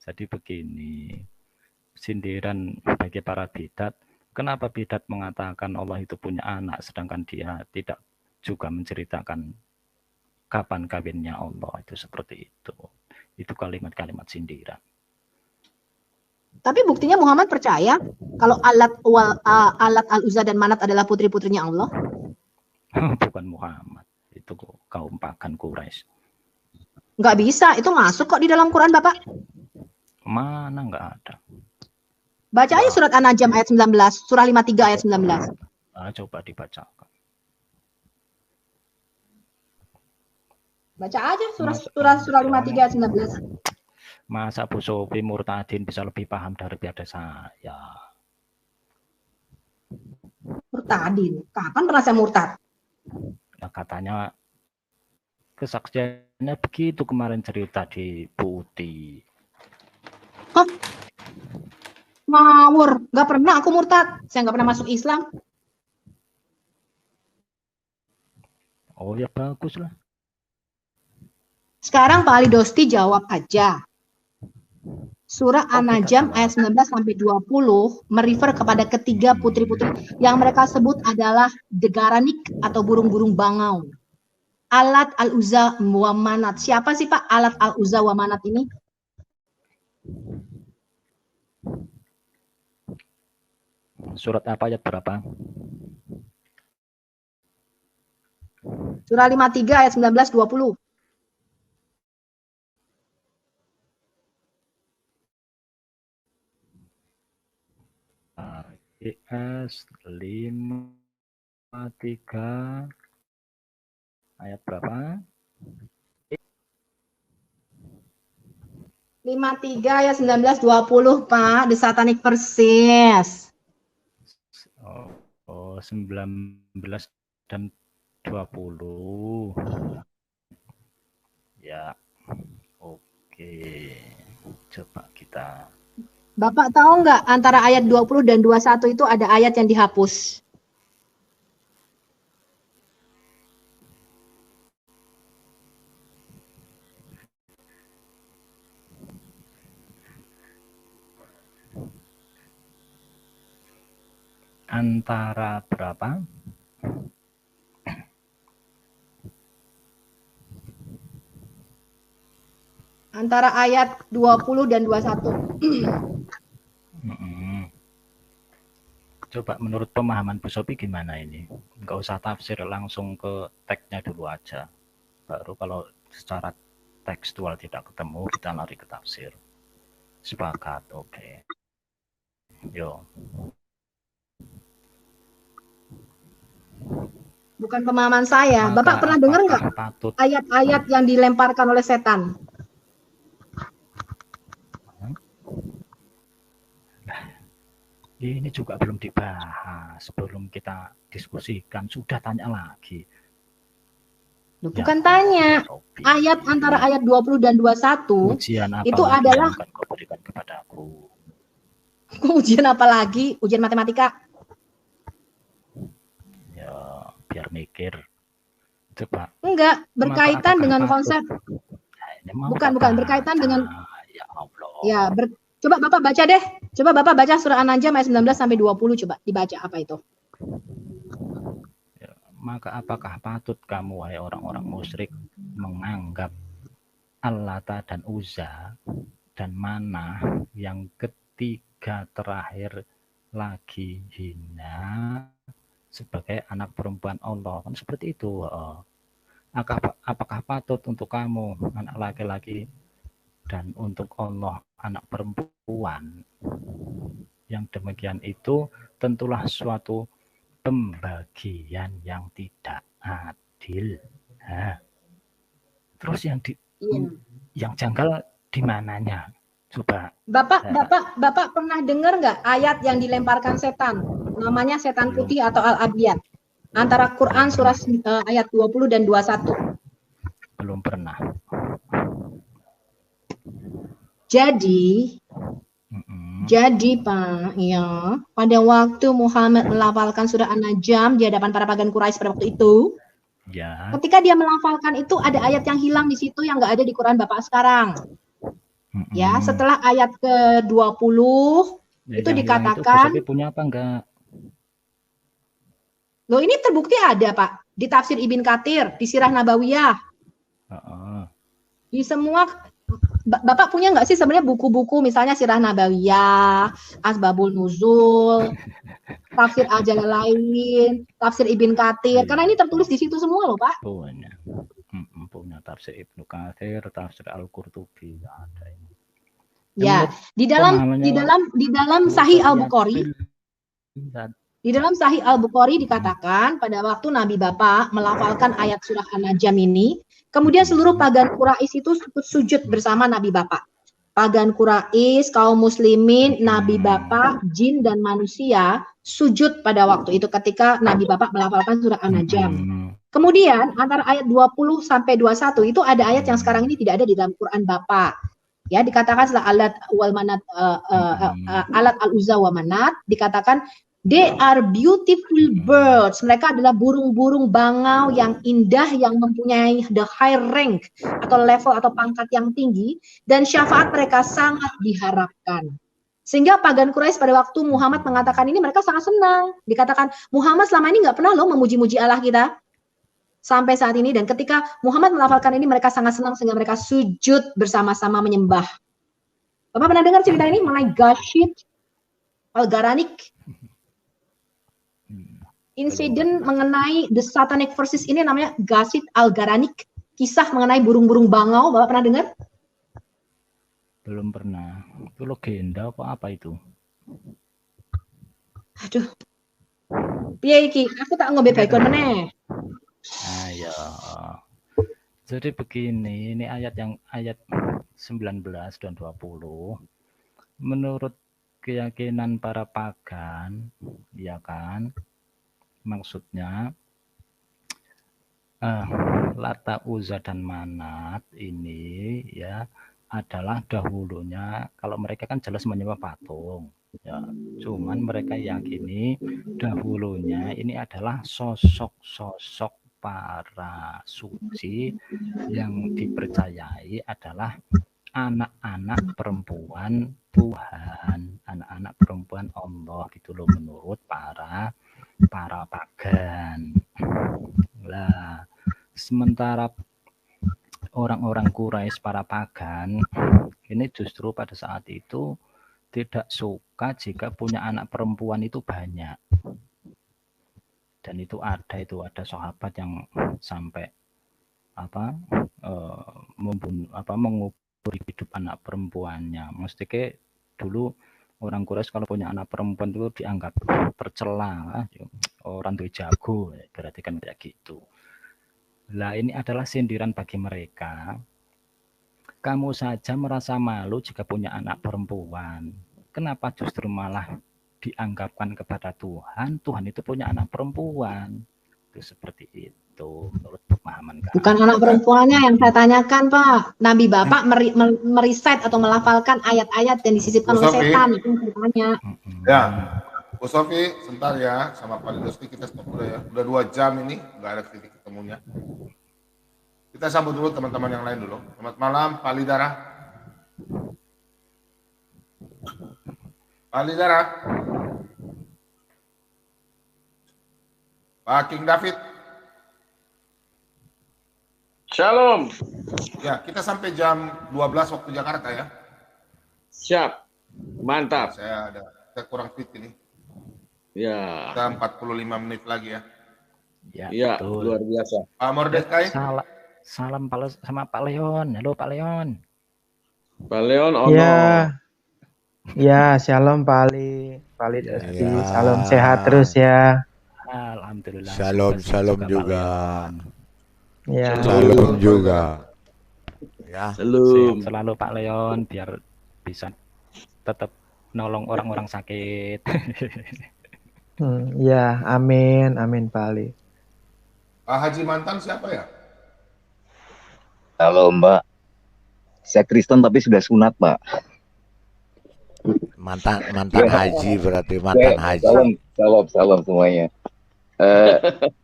Jadi begini, sindiran bagi para bidat. Kenapa bidat mengatakan Allah itu punya anak, sedangkan dia tidak juga menceritakan kapan kawinnya Allah, itu seperti itu. Itu kalimat-kalimat sindiran. Tapi buktinya Muhammad percaya kalau Alat Al-Uzza dan Manat adalah putri-putrinya Allah. Bukan Muhammad, itu kaum pagan Quraisy. Nggak bisa, itu masuk kok di dalam Quran Bapak. Mana nggak ada. Baca aja surat An-Najm ayat 19, surah 53 ayat 19. Coba dibacakan. Baca aja surah 53 ayat 19. Masa Bu Sofi Murtadin bisa lebih paham daripada saya? Murtadin? Kapan pernah saya murtad? Nah, katanya kesaksiannya begitu kemarin cerita di Putih. Hah? Ngawur, nggak pernah aku murtad. Saya nggak pernah masuk Islam. Oh ya bagus lah. Sekarang Pak Ali Dosti jawab aja. Surah An-Najm ayat 19 sampai 20 merefer kepada ketiga putri-putri yang mereka sebut adalah Degaranik atau burung-burung bangau. Alat, Al-Uzza, wa Manat. Siapa sih Pak Alat, Al-Uzza, wa Manat ini? Surat apa ayat berapa? Surah 53 ayat 19-20. IS 53 ayat berapa? 53 ayat 19-20 Pak, The Satanic Verses. Oh, 19 dan 20. Ya, oke. Coba kita. Bapak tahu nggak antara ayat 20 dan 21 itu ada ayat yang dihapus? Antara berapa? Antara ayat 20 dan 21. Coba menurut pemahaman Bu Sophie gimana ini? Nggak usah tafsir, langsung ke teksnya dulu aja. Baru kalau secara tekstual tidak ketemu, kita lari ke tafsir. Sepakat, oke. Yo. Bukan pemahaman saya. Bapak pernah dengar nggak ayat-ayat yang dilemparkan oleh setan? Ini juga belum dibahas. Sebelum kita diskusikan, sudah tanya lagi. Bukan tanya. Ayat antara ayat 20 dan 21 Ujian apa itu lagi adalah yang akan kau berikan kepadaku? ujian apa lagi? Ujian matematika. Ya, biar mikir. Coba. Enggak, berkaitan dengan konsep. Bukan, berkaitan dengan Ya Allah. ya, coba Bapak baca deh. Coba Bapak baca surah An-Najm ayat 19 sampai 20 coba dibaca apa itu? Ya, maka apakah patut kamu wahai orang-orang musyrik menganggap Allata dan Uzza dan Mana yang ketiga terakhir lagi hina sebagai anak perempuan Allah? Kan seperti itu. Apakah patut untuk kamu anak laki-laki dan untuk Allah anak perempuan? Yang demikian itu tentulah suatu pembagian yang tidak adil. Nah, terus yang janggal di mananya? Coba. Bapak pernah dengar nggak ayat yang dilemparkan setan? Namanya setan putih atau al-abiyat. Antara Quran surah ayat 20 dan 21. Belum pernah. Jadi Pak, ya, pada waktu Muhammad melafalkan surah An-Najm di hadapan para pagan Quraisy pada waktu itu, ya. Ketika dia melafalkan itu ada ayat yang hilang di situ yang nggak ada di Quran Bapak sekarang. Ya, setelah ayat ke-20 itu dikatakan. Itu punya apa enggak? Loh, ini terbukti ada Pak di tafsir Ibn Katsir, di Sirah Nabawiyah. Di semua. Bapak punya nggak sih sebenarnya buku-buku misalnya Sirah Nabawiyah, Asbabul Nuzul, Tafsir Al-Jalalain, Tafsir Ibn Katsir, karena ini tertulis di situ semua loh Pak. Punya Tafsir Ibnu Katsir, Tafsir Al-Qurtubi ada ini. Ya, di dalam Sahih Al-Bukhari. Di dalam Sahih Al-Bukhari dikatakan pada waktu Nabi Bapak melafalkan ayat surah An-Najm ini, kemudian seluruh pagan Quraisy itu sujud bersama Nabi Bapak. Pagan Quraisy, kaum muslimin, Nabi Bapak, jin dan manusia sujud pada waktu itu ketika Nabi Bapak melafalkan surah An-Najm. Kemudian antara ayat 20 sampai 21 itu ada ayat yang sekarang ini tidak ada di dalam Quran Bapak. Ya, dikatakan setelah alat wal manat alat al-uzza wa manat dikatakan They are beautiful birds. Mereka adalah burung-burung bangau yang indah, yang mempunyai the high rank atau level atau pangkat yang tinggi, dan syafaat mereka sangat diharapkan. Sehingga pagan Quraisy pada waktu Muhammad mengatakan ini, mereka sangat senang. Dikatakan Muhammad selama ini nggak pernah loh memuji-muji Allah kita sampai saat ini. Dan ketika Muhammad melafalkan ini, mereka sangat senang sehingga mereka sujud bersama-sama menyembah. Bapak pernah dengar cerita ini mengenai Ghashid Al-Gharanik? Insiden mengenai The Satanic Verses ini namanya Ghashid Al-Gharanik. Kisah mengenai burung-burung bangau, Bapak pernah dengar? Belum pernah. Itu legenda apa itu? Aduh. Piye iki? Aku tak ngombe baikon meneh. Ayo. Jadi begini, ini ayat 19 dan 20. Menurut keyakinan para pagan, ya kan? Maksudnya Lata, Uzza dan Manat ini ya adalah dahulunya, kalau mereka kan jelas menyembah patung ya, cuman mereka yakini dahulunya ini adalah sosok-sosok para suci yang dipercayai adalah anak-anak perempuan Tuhan, anak-anak perempuan Allah gitu loh, menurut para pagan. Lah, sementara orang-orang Quraisy, para pagan ini justru pada saat itu tidak suka jika punya anak perempuan itu banyak. Dan itu ada sahabat yang sampai mengubur hidup anak perempuannya. Mesti dulu orang Quraisy kalau punya anak perempuan itu dianggap tercela, orang tuh jago, berarti kan kayak gitu. Lah ini adalah sindiran bagi mereka. Kamu saja merasa malu jika punya anak perempuan. Kenapa justru malah dianggapkan kepada Tuhan itu punya anak perempuan? Itu seperti itu menurut pemahaman kami. Bukan anak perempuannya yang saya tanyakan, Pak. Nabi Bapak meriset atau melafalkan ayat-ayat yang disisipkan oleh setan. Itu yang saya tanya. Ya, Bu Sofi, sebentar ya, sama Pak Lidoski kita stop dulu ya. Udah 2 jam ini, nggak ada titik ketemunya. Kita sambut dulu teman-teman yang lain dulu. Selamat malam, Pak Lidara. Pak Lidara. Pak King David. Shalom. Ya, kita sampai jam 12 waktu Jakarta ya. Siap. Mantap. Saya kurang fit ini. Ya. Kita 45 menit lagi ya. Ya, luar biasa. Pak Mordecai. Salam sama Pak Leon. Halo Pak Leon. Pak Leon, Ya, shalom Pak Ali. Salam sehat terus ya. Alhamdulillah. Shalom juga. Ya. Shalom juga. Ya. Sehat selalu Pak Leon biar bisa tetap nolong orang-orang sakit. Ya, amin Pak Ali. Pak Haji Mantan siapa ya? Halo Mbak, saya Kristen tapi sudah sunat Pak. Mantan haji berarti mantan haji. Salam semuanya.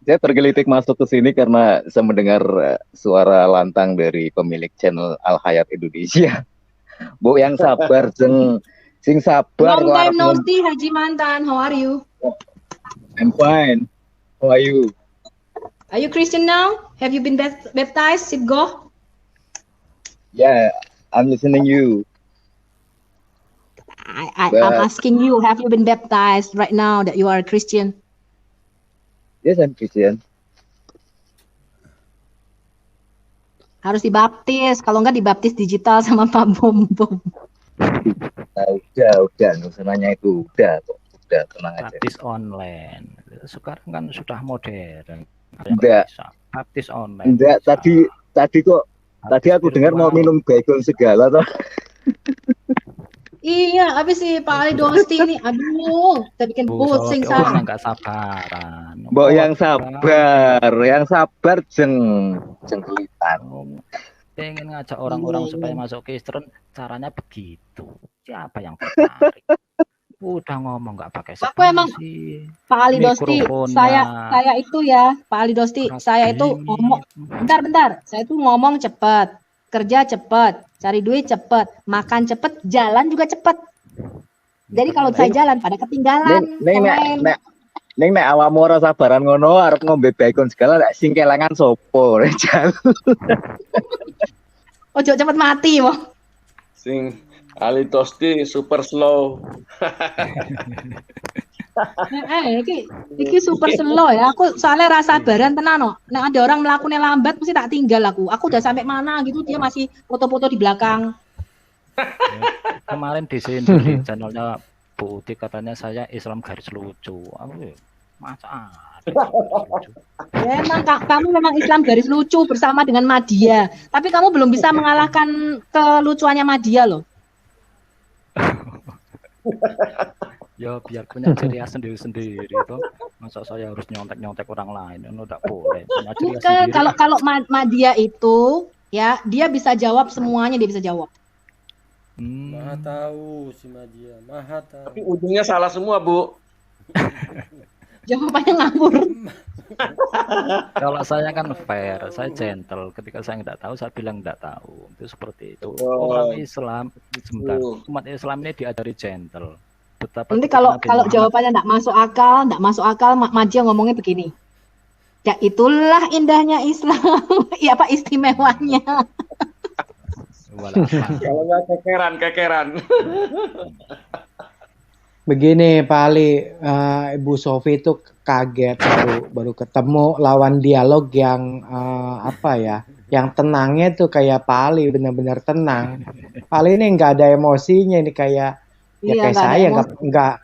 Saya tergelitik masuk ke sini karena saya mendengar suara lantang dari pemilik channel Al Hayat Indonesia. Bu yang sabar, sing sabar. Long time no see, Haji Mantan. How are you? I'm fine. How are you? Are you Christian now? Have you been baptized, Sibgo? Yeah, I'm listening you. I'm asking you, have you been baptized right now that you are a Christian? Yes, I'm Christian. Harus dibaptis, kalau enggak dibaptis digital sama Pak Bom Bom. Nah, udah, nusananya itu udah tenang aja. Baptis online. Sekarang kan sudah modern. Enggak. Baptis online. Enggak, tadi aku dengar mau minum baygon segala toh. Iya, habis sih Pak Ali Dosti ini, aduh, kita bikin pusing sama. Enggak sabaran. Mbok yang sabar jengkelitan. Pengen ngajak orang-orang supaya masuk Kristen, caranya begitu. Siapa yang tertarik? Udah ngomong nggak pakai Aku emang spasi. Pak Ali Dosti, saya Mikrofonnya itu ya, Pak Ali Dosti, saya itu ini. ngomong bentar, saya itu ngomong cepet, kerja cepet, cari duit cepet, makan cepet, jalan juga cepet. Jadi kalau saya jalan pada ketinggalan pemain. Ning nek awakmu ora sabaran ngono arep ngombe bacon segala nek sing kelangan sopo Rejal. Ojo cepet mati mo. Sing Ali Dosti super slow. Iki super slow ya. Aku soalnya rasa baran tenan no. Nek ada orang melakukannya lambat mesti tak tinggal aku. Aku udah sampai mana gitu dia masih foto-foto di belakang. Kemarin di channelnya Bu Uti katanya saya Islam garis lucu. Aku masa Ya, kamu memang Islam garis lucu bersama dengan Madia. Tapi kamu belum bisa mengalahkan kelucuannya Madia loh. Ya biar punya ciri khas sendiri-sendiri itu. Masa saya harus nyontek-nyontek orang lain? Itu enggak boleh. Punya ciri khas sendiri. Kalau Madia itu ya dia bisa jawab semuanya, dia bisa jawab. Maha tahu si Madia, maha tahu. Tapi ujungnya salah semua, Bu. Jawabannya ngawur. Kalau saya kan fair, saya gentle. Ketika saya nggak tahu, saya bilang nggak tahu. Itu seperti itu. Orang Islam, sebentar, umat Islam ini diajari gentle. Betapa nanti kalau jawabannya nggak masuk akal, Madia ngomongnya begini. Ya itulah indahnya Islam. Ya Pak, istimewanya. Kalau nggak kekeran. Begini Pak Ali, Ibu Sofi itu kaget baru ketemu lawan dialog yang yang tenangnya tuh kayak Pak Ali, benar-benar tenang. Pak Ali ini nggak ada emosinya, ini kayak kayak saya nggak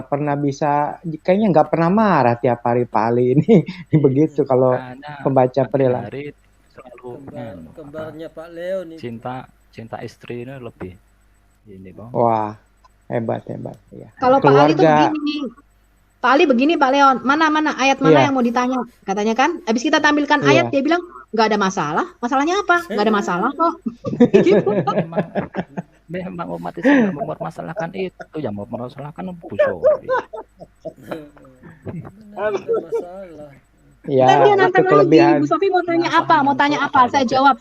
pernah bisa, kayaknya nggak pernah marah tiap hari Pak Ali ini. Begitu kalau pembaca perilaku. Kembarnya Pak Leo nih. Cinta istri ini lebih ini Bang. Wah, hebat ya. Kalau Pak Ali tuh begini. Pak Ali begini Pak Leon, mana ayat mana yang mau ditanya? Katanya kan, habis kita tampilkan ayat dia bilang nggak ada masalah. Masalahnya apa? Nggak ada masalah kok. Gitu. Memang umat Islam mempermasalahkan itu, yang mempermasalahkan Bu Sofi. Ada masalah. Ya, kan dia nantang lagi, Bu Sofi mau tanya apa? Saya jawab.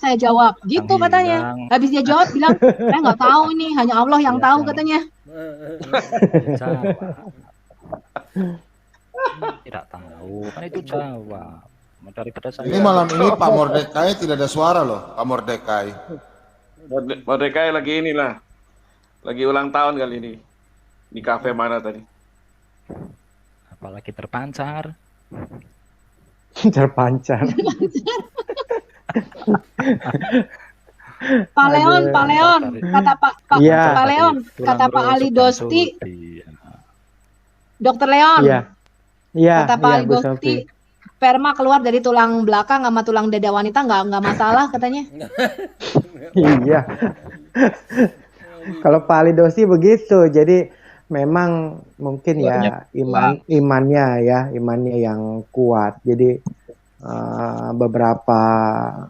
Gitu katanya. Habis dia jawab bilang, saya nggak tahu ini, hanya Allah yang tahu katanya. Tidak tahu, kan itu Jawa. Daripada saya. Ini malam ini Pak Mordekai tidak ada suara loh, Pak Mordekai. Mordekai lagi inilah, lagi ulang tahun kali ini. Di kafe mana tadi? Apalagi terpancar. Terpancar. Pak Leon, kata Pak Leon, kata Pak Ali Dosti, Dokter Leon, kata Pak Ali Dosti, sperma keluar dari tulang belakang sama tulang dada wanita nggak masalah katanya. Iya. Kalau Pak Ali Dosti begitu, jadi memang mungkin ya imannya yang kuat. Jadi beberapa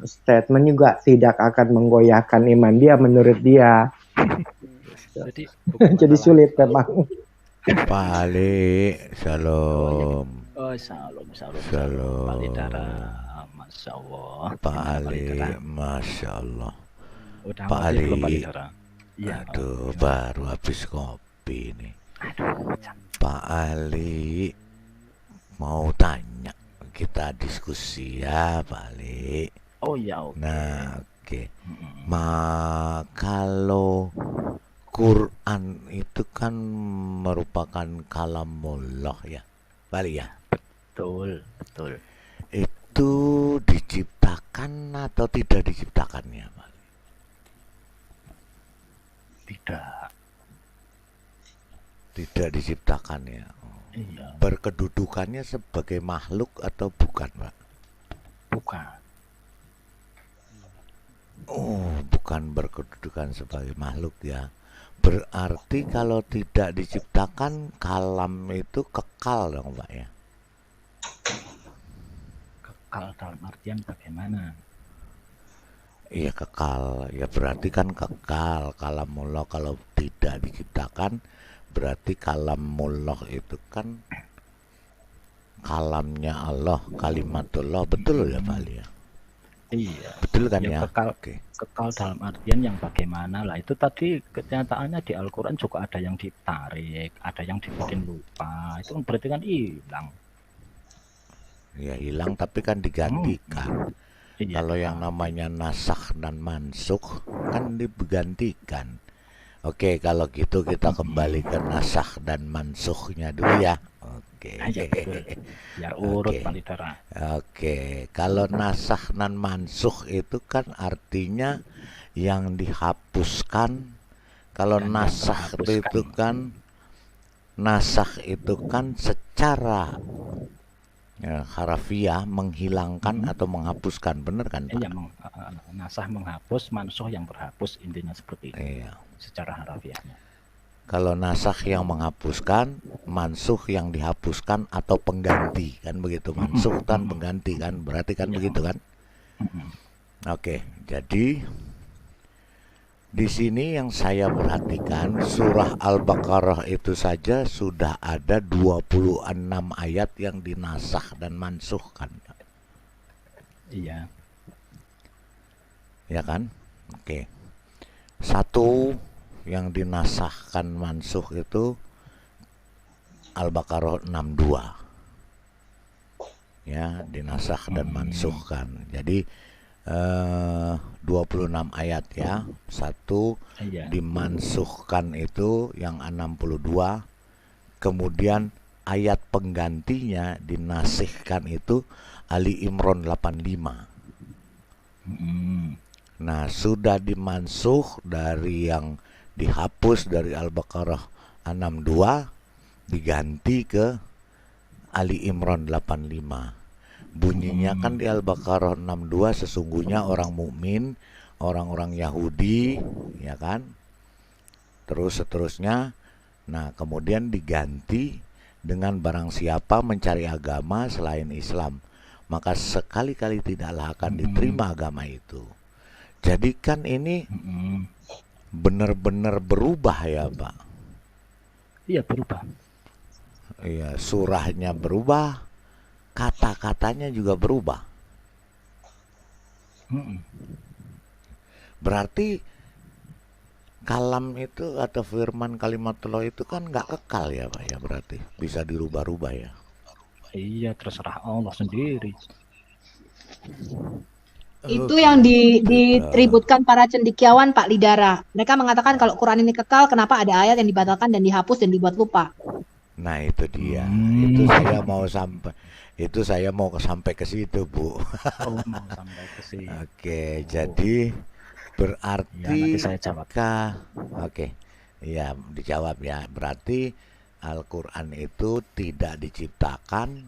statement juga tidak akan menggoyahkan iman dia menurut dia. Jadi sulit memang. Pak Ali, shalom. Oh, shalom. Shalom. Masya Allah. Pak Ali, Masya Allah. Udah Pak Ali, ya, aduh, baru habis kopi nih. Pak Ali mau tanya, kita diskusi ya Pak Ali. Oh ya, oke. Nah, oke. Kalau Quran itu kan merupakan kalamullah ya, Pak Ali ya. Betul. Itu diciptakan atau tidak diciptakannya, Pak? Tidak diciptakan ya. Iya. Berkedudukannya sebagai makhluk atau bukan, Pak? Bukan. Oh, bukan berkedudukan sebagai makhluk ya. Berarti kalau tidak diciptakan, kalam itu kekal dong, Pak ya? Kekal dalam artian bagaimana? Iya kekal, ya berarti kan kekal. Kalamullah kalau tidak diciptakan, berarti kalamullah itu kan kalamnya Allah, kalimatullah, betul ya Pak Ali ya? Iya. Betul kan ya? Kekal, Oke. kekal dalam artian yang bagaimana lah. Itu tadi kenyataannya di Al-Quran juga ada yang ditarik, ada yang dibikin lupa. Itu kan berarti kan hilang. Ya hilang tapi kan digantikan. Iya, Kalau yang namanya nasakh dan mansukh kan digantikan. Oke, kalau gitu kita kembali ke nasakh dan mansukhnya dulu ya. Oke. Aja betul. Biar urut Oke. Pak Lidara. Oke, kalau nasakh dan mansukh itu kan artinya yang dihapuskan. Kalau Dan yang nasakh terhapuskan. itu kan nasakh itu kan secara harafiah menghilangkan atau menghapuskan, benar kan Pak? Iya, nasah menghapus, mansuh yang berhapus, intinya seperti itu. Iya. Secara harafiahnya. Kalau nasakh yang menghapuskan, mansuh yang dihapuskan atau pengganti, kan begitu. Mansuh kan pengganti kan, berarti kan begitu kan? Oke, jadi di sini yang saya perhatikan surah Al-Baqarah itu saja sudah ada 26 ayat yang dinasakh dan mansukhkan. Iya. Ya kan? Oke. Satu yang dinasahkan mansukh itu Al-Baqarah 62. Ya, dinasakh dan mansukhkan. Jadi 26 ayat ya. Satu Iya. dimansukhkan itu yang 62. Kemudian ayat penggantinya dinasihkan itu Ali Imran 85. Nah, sudah dimansuh dari yang dihapus dari Al-Baqarah 62 diganti ke Ali Imran 85. Bunyinya kan di Al-Baqarah 62 sesungguhnya orang mukmin, orang-orang Yahudi, ya kan? Terus seterusnya. Nah, kemudian diganti dengan barang siapa mencari agama selain Islam, maka sekali-kali tidaklah akan diterima agama itu. Jadi kan ini benar-benar berubah ya Pak? Iya, berubah. Iya, surahnya berubah, kata-katanya juga berubah. Berarti kalam itu atau firman kalimatullah itu kan nggak kekal ya Pak ya, berarti bisa dirubah-rubah ya. Iya, terserah Allah sendiri. Itu yang diributkan para cendekiawan Pak Lidara. Mereka mengatakan kalau Quran ini kekal, kenapa ada ayat yang dibatalkan dan dihapus dan dibuat lupa? Nah itu dia, itu saya mau sampai ke situ Bu. Oh, mau sampai ke situ. Oke, jadi berarti Ya, nanti saya jawab. Oke, ya dijawab ya. Berarti Al-Quran itu tidak diciptakan,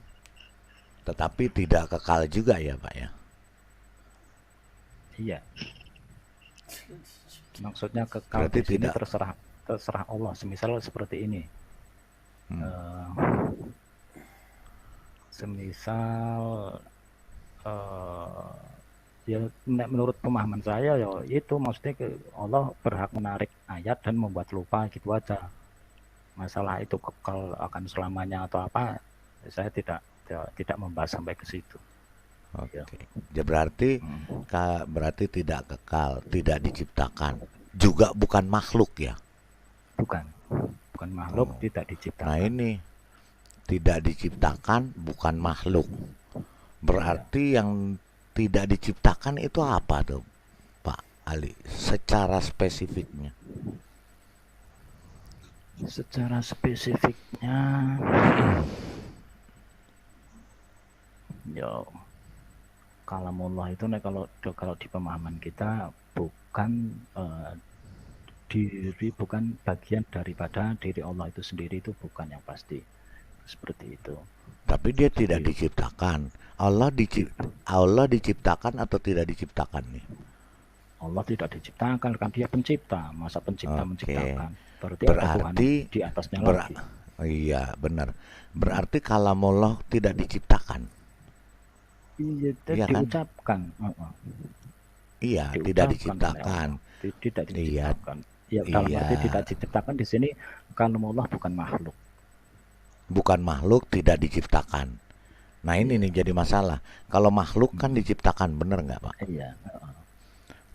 tetapi tidak kekal juga ya Pak ya. Iya. Maksudnya kekal Berarti di sini tidak. terserah Allah. Semisal seperti ini. Semisal ya menurut pemahaman saya ya itu maksudnya Allah berhak menarik ayat dan membuat lupa gitu aja. Masalah itu kekal akan selamanya atau apa, saya tidak membahas sampai ke situ. Oke. Ya berarti berarti tidak kekal, tidak diciptakan, juga bukan makhluk ya. Bukan makhluk, tidak diciptakan. Nah ini tidak diciptakan, bukan makhluk. Berarti yang tidak diciptakan itu apa tuh Pak Ali? Secara spesifiknya. Secara spesifiknya, ya kalamullah itu kalau di pemahaman kita bukan bukan bagian daripada diri Allah itu sendiri, itu bukan yang pasti seperti itu. Tapi dia tidak diciptakan. Allah diciptakan atau tidak diciptakan nih? Allah tidak diciptakan kan dia pencipta. Masa pencipta menciptakan? Berarti ada Tuhan di atasnya lagi. Iya benar. Berarti kalamullah tidak diciptakan. Iya, Iya kan? diucapkan. Iya, tidak diucapkan oleh diciptakan. Allah. Tidak Iya, diciptakan. Ya dalam iya. arti tidak diciptakan di sini kalamullah bukan makhluk. Bukan makhluk, tidak diciptakan. Nah ini nih jadi masalah. Kalau makhluk kan diciptakan, bener nggak Pak? Iya.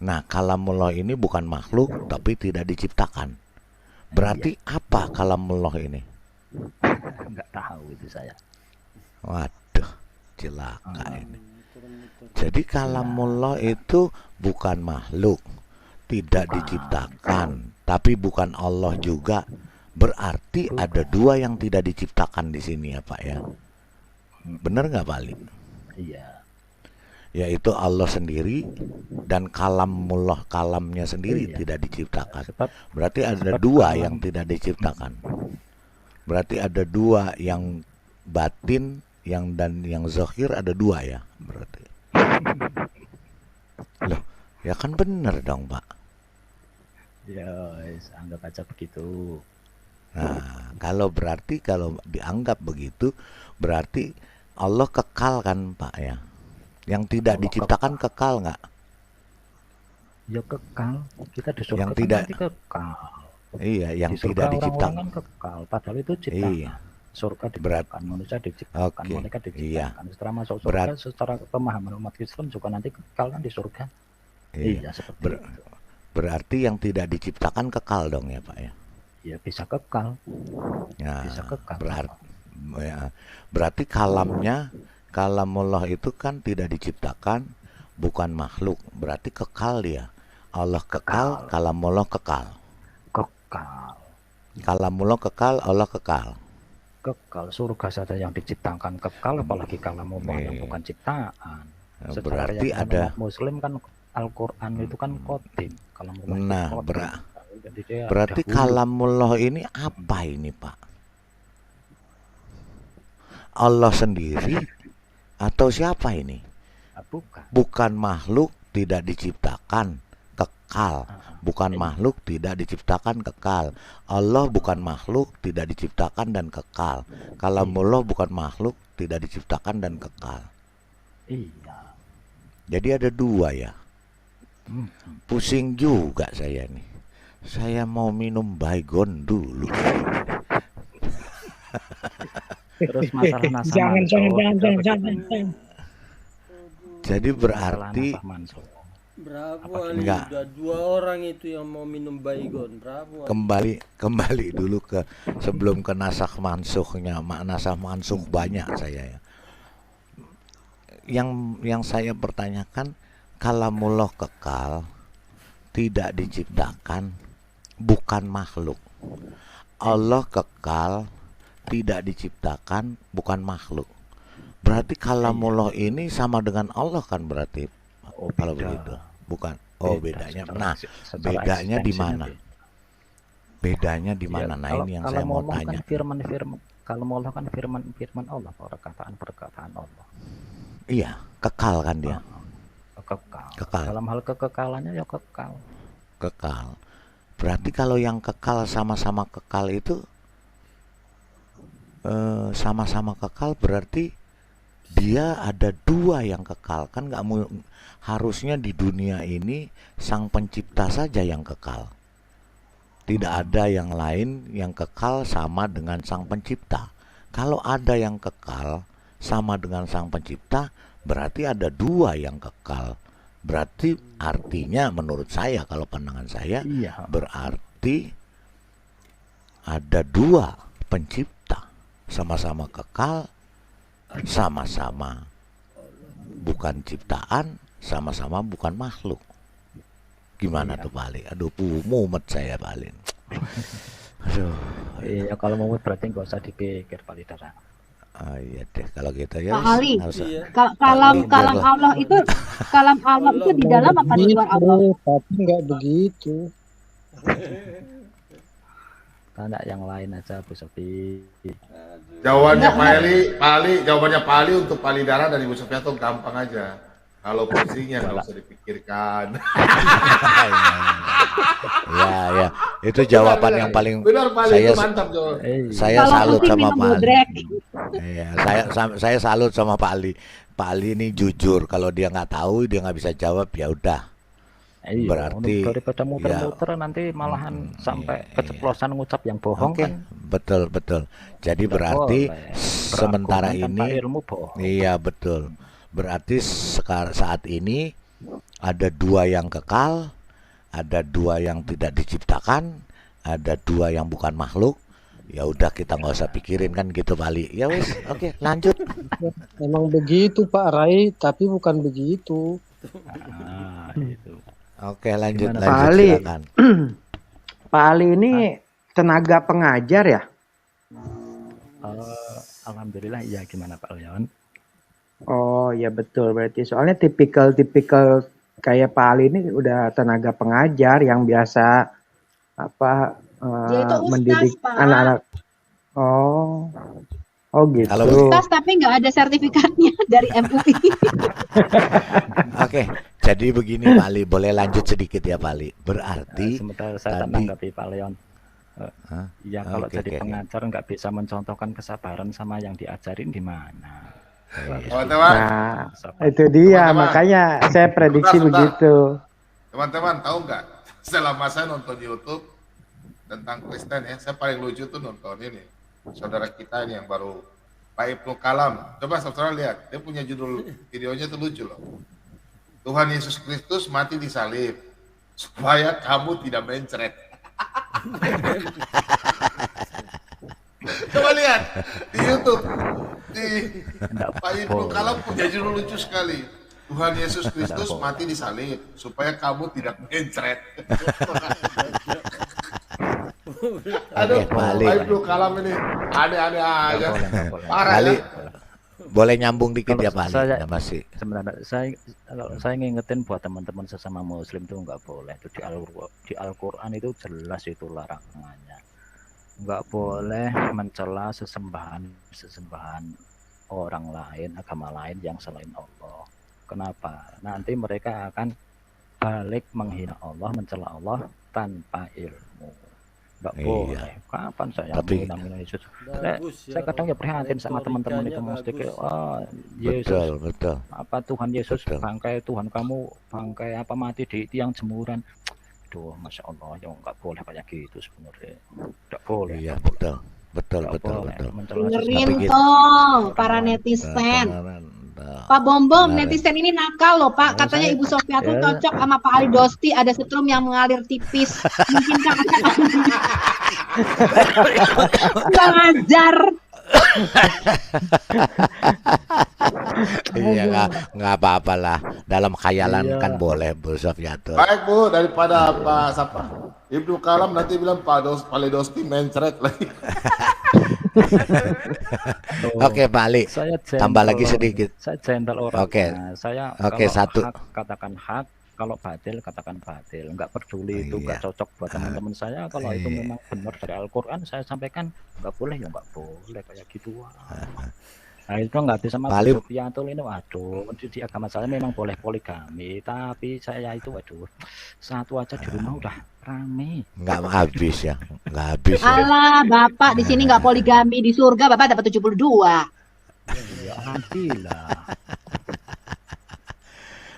Nah kalamullah ini bukan makhluk, tapi tidak diciptakan. Berarti apa kalamullah ini? Nggak tahu itu saya. Waduh, celaka ini. Jadi kalamullah itu bukan makhluk, tidak diciptakan, tapi bukan Allah juga. Berarti ada dua yang tidak diciptakan di sini ya Pak ya. Bener nggak Pak Ali? Iya. Yaitu Allah sendiri dan kalamullah, kalamnya sendiri tidak diciptakan. Berarti ada dua yang tidak diciptakan. Berarti ada dua, yang batin dan yang zahir ada dua ya berarti. Loh, ya kan bener dong Pak. Ya, anggap aja begitu. Nah, kalau dianggap begitu, berarti Allah kekal kan Pak ya? Yang tidak Allah diciptakan kekal nggak? Ya kekal. Kita di surga Yang kan tidak, nanti kekal. iya, yang Di surga tidak orang-orang diciptakan. kan kekal. Padahal itu ciptaan. Iya. Surga diciptakan, manusia diciptakan, Oke, mereka iya. diciptakan. Setelah masuk surga, Berat, secara pemahaman umat Islam juga nanti kekal kan di surga. iya. Iya, seperti itu. Berarti yang tidak diciptakan kekal dong ya Pak ya? Ya bisa kekal. Ya, Bisa kekal. berarti kalamullah itu kan tidak diciptakan, bukan makhluk. Berarti kekal dia. Allah kekal, kalamullah kekal. Kekal. Kalamullah kekal, Allah kekal. Kekal. Surga saja yang diciptakan kekal, apalagi kalamullah yang bukan ciptaan. Secara Berarti keyakinan ada. umat Muslim kan Al-Quran itu kan qadim. Kalamullah itu Nah, qadim. Jadi dia berarti dahulu. kalamullah ini apa ini Pak? Allah sendiri atau siapa ini? Bukan. Bukan makhluk, tidak diciptakan, kekal. Bukan makhluk, tidak diciptakan, kekal. Allah bukan makhluk, tidak diciptakan dan kekal. Kalamullah bukan makhluk, tidak diciptakan dan kekal. Iya. Jadi ada dua ya. Pusing juga saya nih. Saya mau minum baygon dulu. Terus masalah nasa Jangan. Jadi berarti Berapa Ali? enggak. Udah 2 orang itu yang mau minum baygon. Berapa? Kembali dulu ke sebelum ke nasakh mansukhnya. Nasakh mansukh banyak saya ya. Yang saya pertanyakan, kalamullah kekal, tidak diciptakan, bukan makhluk. Allah kekal, tidak diciptakan, bukan makhluk. Berarti kalamullah ini sama dengan Allah kan berarti? Kalau begitu, bukan? Oh, bedanya. Nah, bedanya di mana? Bedanya di mana? Nah, ini yang saya mau tanya. Kan firman-firman. Kalau Allah kan firman Allah, perkataan Allah. Iya, kekal kan dia. Kekal. Dalam hal kekekalannya ya kekal. Kekal. Berarti kalau yang kekal sama-sama kekal itu sama-sama kekal berarti dia ada dua yang kekal kan? Nggak harusnya di dunia ini sang pencipta saja yang kekal. Tidak ada yang lain yang kekal sama dengan sang pencipta. Kalau ada yang kekal sama dengan sang pencipta, berarti ada dua yang kekal. Berarti artinya menurut saya, kalau pandangan saya, berarti ada dua pencipta, sama-sama kekal, sama-sama bukan ciptaan, sama-sama bukan makhluk. Gimana tuh Pak Ali? Aduh, mumet saya Pak Ali. Aduh. Iya, kalau mumet berarti nggak usah dipikir Pak Lidara. Oh iya deh, kalau gitu ya. Pak Ali, Iya. kalam Allah itu di dalam apa di luar Allah? Tapi nggak begitu. Tanya yang lain aja Bu Sofi. Jawabannya Pak Ali, jawabannya Pak Ali untuk Pak Lidara dan Ibu Sofia tuh gampang aja. Kalau posisinya nggak usah dipikirkan. Ya, itu jawaban yang paling benar Pak Ali, itu mantap jawaban. Saya salut sama Pak Ali. Iya, saya salut sama Pak Ali. Pak Ali ini jujur, kalau dia nggak tahu, dia nggak bisa jawab, ya udah. Iya, Berarti daripada ya muter-muter nanti malahan sampai keceplosan ngucap yang bohong oke, kan betul betul. Jadi nggak berarti boleh. sementara Berargumen tanpa ini ilmu bohong. iya betul. Berarti saat ini ada dua yang kekal, ada dua yang tidak diciptakan, ada dua yang bukan makhluk. Ya udah kita nggak usah pikirin kan gitu Bali. Ya wis, oke lanjut. Emang begitu Pak Rai, tapi bukan begitu. Itu. Oke lanjut Gimana, Pak lanjut Ali, silakan. Pak Ali ini tenaga pengajar ya? Alhamdulillah iya, gimana Pak Leon? Oh ya betul, berarti soalnya tipikal kayak Pak Ali ini udah tenaga pengajar yang biasa apa Dia itu ustaz, mendidik Pak. anak-anak. Oh, oh gitu. Kalau Ustaz tapi nggak ada sertifikatnya dari MUI. Oke, jadi begini Pak Ali, boleh lanjut sedikit ya Pak Ali. Berarti Sementara saya tadi tanggapi Pak Leon. Ya kalau Oke, jadi oke. pengajar nggak bisa mencontohkan kesabaran sama yang diajarin gimana? Harus Teman-teman, Nah, itu dia Teman-teman. makanya saya prediksi Sebentar. begitu. teman-teman tahu nggak? Selama saya nonton YouTube tentang Kristen ya, saya paling lucu tuh nonton ini. Saudara kita ini yang baru Pak Ibnu Kalam. Coba saudara lihat, dia punya judul videonya tuh lucu loh. Tuhan Yesus Kristus mati di salib supaya kamu tidak mencret. Coba lihat di YouTube di Pak Ibnu Kalam punya judul lucu sekali. Tuhan Yesus Kristus mati di salib supaya kamu tidak mencret. Aduh, Oke, Pak Ali. Pak Ibnu Kalam ini aneh-aneh aja. Parah Ali, ya. boleh nyambung dikit Kalau ya Pak Ali? saya Ya, masih. sebenarnya saya ngingetin buat teman-teman sesama Muslim itu nggak boleh. Itu di Al-Quran itu jelas itu larangannya. Nggak boleh mencela sesembahan orang lain, agama lain yang selain Allah. Kenapa? Nanti mereka akan balik menghina Allah, mencela Allah tanpa ilmu. Nggak Iya. boleh. Kapan saya Tapi- menghina Yesus? Bagus Saya kadang ya prihatin sama teman-teman itu mesti kayak, oh, Yesus, Betul, betul. apa Tuhan Yesus Betul. bangkai Tuhan kamu bangkai apa mati di tiang jemuran. Duh, masya Allah, ya nggak boleh kayak gitu sebenarnya. Nggak boleh. Iya, nggak boleh. betul. Betul, Nggak betul, boleh betul. mencela Dengerin Tapi gitu. toh para netizen. Pak Bom netizen ini nakal loh Pak. Katanya Ibu Sofia tuh Ya. cocok sama Pak Ali Dosti. Ada setrum yang mengalir tipis. Mungkin nggak ngajar. Iya, nggak apa-apa lah. Dalam khayalan Iya. kan boleh Bu Sofiatul. Baik Bu, daripada Pak siapa? Ibnu Kalam nanti bilang Pak Ali Dosti mencret lagi. Oke Pak Ali, Saya tambah gentle lagi orang. sedikit. Saya gentle orang. Oke. Saya Oke, kalau satu. hak katakan hak, kalau batil katakan batil. Nggak peduli itu nggak cocok buat teman-teman saya. Kalau itu iya. memang benar dari Al-Quran, saya sampaikan nggak boleh ya nggak boleh kayak gitu. Nah itu nggak bisa sama Paling- Supianto ini. Waduh, di agama saya memang boleh poligami, tapi saya itu waduh satu aja di rumah udah rame. Nggak habis ya, nggak habis ya. Alah, Bapak di sini nggak poligami, di surga Bapak dapat 72. Ya alhamdulillah.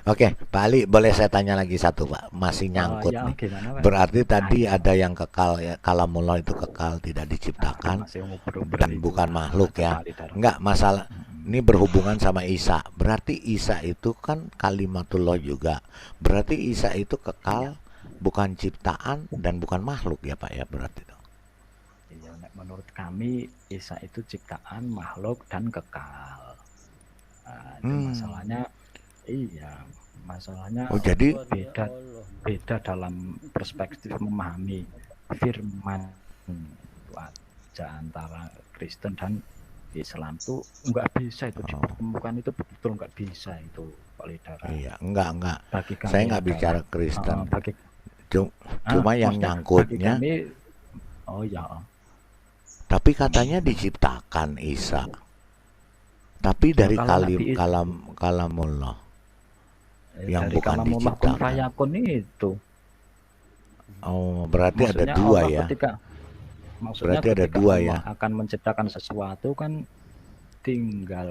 Oke, Pak Ali, boleh saya tanya lagi satu Pak? Masih nyangkut ya, nih. gimana, Pak? Berarti tadi ada yang kekal ya, kalamullah itu kekal, tidak diciptakan Masih ngobrol dan itu. bukan makhluk ya. Kali darah. Enggak masalah. Ini berhubungan sama Isa. Berarti Isa itu kan kalimatullah juga. Berarti Isa itu kekal, bukan ciptaan dan bukan makhluk ya Pak ya berarti. Iya, menurut kami Isa itu ciptaan makhluk dan kekal. Nah, itu masalahnya, iya, masalahnya Oh, jadi- beda dalam perspektif memahami firman itu aja antara Kristen dan Islam tuh nggak bisa itu dipertemukan, itu betul nggak bisa itu Pak Lidara. Iya, enggak. Bagi kami Saya nggak adalah- bicara Kristen. bagi Cuma yang maksudnya nyangkutnya, bagi kami, oh ya, tapi katanya diciptakan Isa. Tapi dari kalau Nabi itu- kalamullah yang dari bukan kalamullah kun diciptakan. fayakun itu. Oh, berarti ada Maksudnya dua Allah ya. Maksudnya Berarti ada ketika dua Allah ya. akan menciptakan sesuatu kan tinggal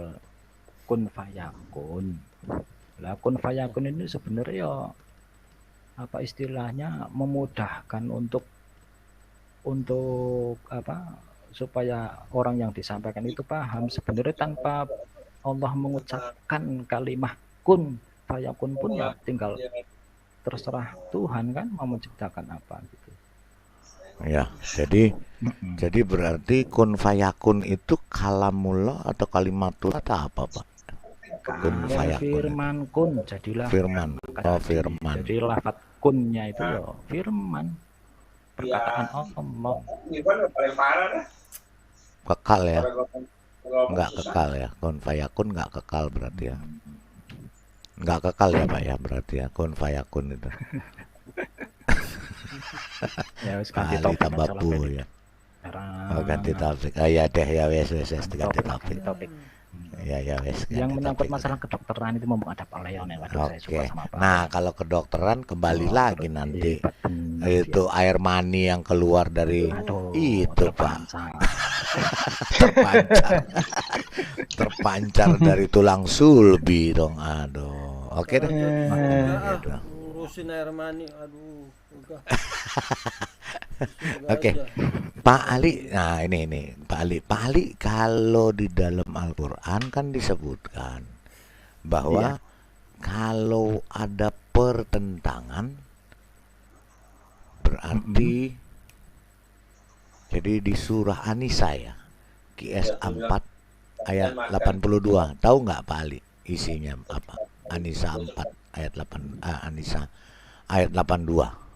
kun fayakun. Lah kun fayakun ini sebenarnya ya apa istilahnya, memudahkan untuk apa, supaya orang yang disampaikan itu paham. Sebenarnya tanpa Allah mengucapkan kalimat kun fayakun pun ya tinggal terserah Tuhan kan mau menciptakan apa gitu. Ya, jadi berarti kun fayakun itu kalamullah atau kalimatullah atau apa, Pak? Kun fayakun. Firman kun, jadilah Firman. Oh, firman. Jadi lafaz kunnya itu ya firman. Perkataan Allah. Kekal ya? Enggak kekal ya. Kun fayakun enggak kekal berarti ya. Enggak kekal ya, Pak ya, berarti ya kun fayakun itu. Ya wis ganti Ali topik tambah aja lah, bu Pak. ya. Oh, ganti topik. Oh ya deh ya wes ganti topik. Topik. Ya wes. Yang menyangkut masalah kedokteran itu memang ada Leon ya. Waduh, saya suka Oke. sama Pak. Nah, kalau kedokteran kembali lagi nanti. Itu air mani yang keluar dari itu, Pak. Terpancar dari tulang sulbi dong. Aduh. Oke deh. Urusin air mani, aduh. Oke. Pak Ali, nah ini Pak Ali kalau di dalam Al-Qur'an kan disebutkan bahwa kalau ada pertentangan berarti jadi di surah An-Nisa ya, QS 4 ayat 82. Tahu nggak Pak Ali isinya apa? An-Nisa 4 ayat 8 An-Nisa ayat 82.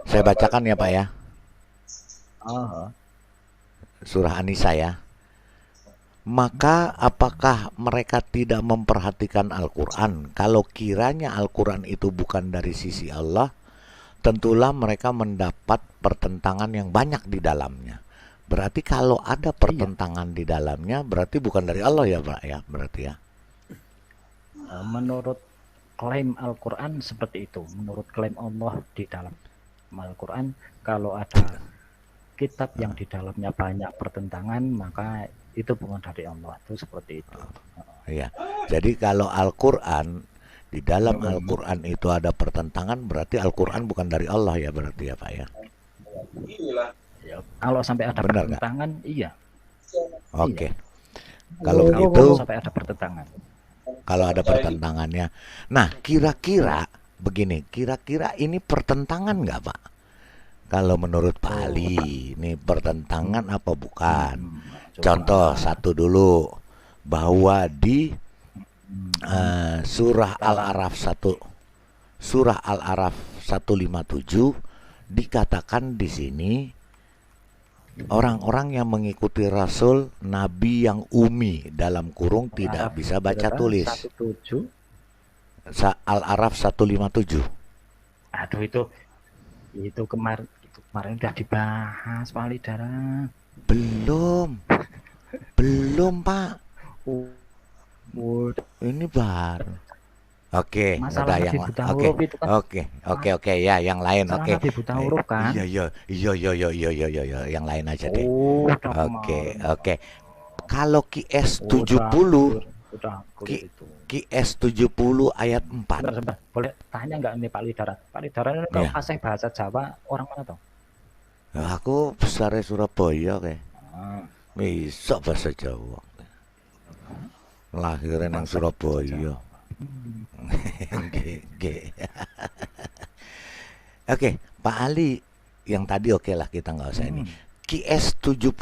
Saya bacakan ya Pak ya. Surah An-Nisa ya. Maka apakah mereka tidak memperhatikan Al-Quran? Kalau kiranya Al-Quran itu bukan dari sisi Allah, tentulah mereka mendapat pertentangan yang banyak di dalamnya. Berarti kalau ada pertentangan di dalamnya, berarti bukan dari Allah ya Pak ya, berarti ya. Menurut klaim Al-Quran seperti itu. Menurut klaim Allah di dalam Al-Quran, kalau ada kitab yang di dalamnya banyak pertentangan, maka itu bukan dari Allah. Itu seperti itu. Iya. Jadi kalau Al-Quran, di dalam Al-Quran itu ada pertentangan, berarti Al-Quran bukan dari Allah ya, berarti ya Pak ya. Ya, kalau sampai ada Benar pertentangan, iya. Oke. Iya. Kalau begitu, sampai ada pertentangan. kalau ada pertentangannya. Nah, kira-kira begini, kira-kira ini pertentangan nggak Pak? Kalau menurut Pak Ali, ini pertentangan apa bukan? Contoh satu dulu, bahwa di surah Al-Araf 157 dikatakan di sini orang-orang yang mengikuti Rasul Nabi yang umi dalam kurung tidak bisa baca tulis. Al-Araf 157. Aduh itu kemarin udah dibahas Pak Ali Dara. Belum Pak. Ini baru. Oke, Masalah udah yang Nabi buta huruf itu kan. Oke ya, yang lain Masalah oke. Nabi buta huruf kan. Iya, yang lain aja deh. Udah Oke. Kalau QS 70 QS 70 ayat 4. Sebentar. Boleh tanya nggak nih Pak Lidara? Pak Lidara ini kalau Iya. fasih bahasa Jawa orang mana toh? Aku besar Surabaya kayak. Bisa bahasa Jawa. Lahirnya nang Surabaya. Oke, Pak Ali yang tadi oke lah, kita nggak usah ini. QS 70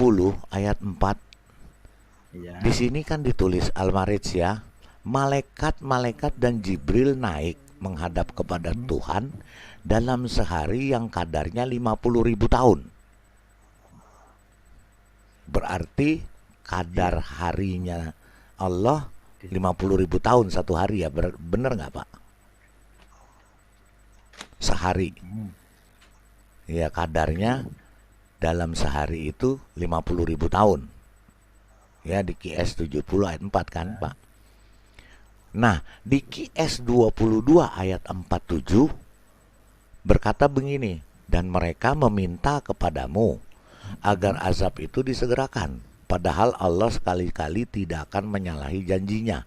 ayat 4. Iya. Di sini kan ditulis Al-Ma'arij ya. Malaikat-malaikat dan Jibril naik menghadap kepada Tuhan dalam sehari yang kadarnya 50.000 tahun. Berarti kadar harinya Allah 50.000 tahun satu hari ya, bener nggak Pak? Sehari. Ya kadarnya dalam sehari itu 50.000 tahun. Ya di QS 70 ayat 4 kan Pak. Nah di QS 22 ayat 47 berkata begini, dan mereka meminta kepadamu agar azab itu disegerakan. Padahal Allah sekali-kali tidak akan menyalahi janjinya.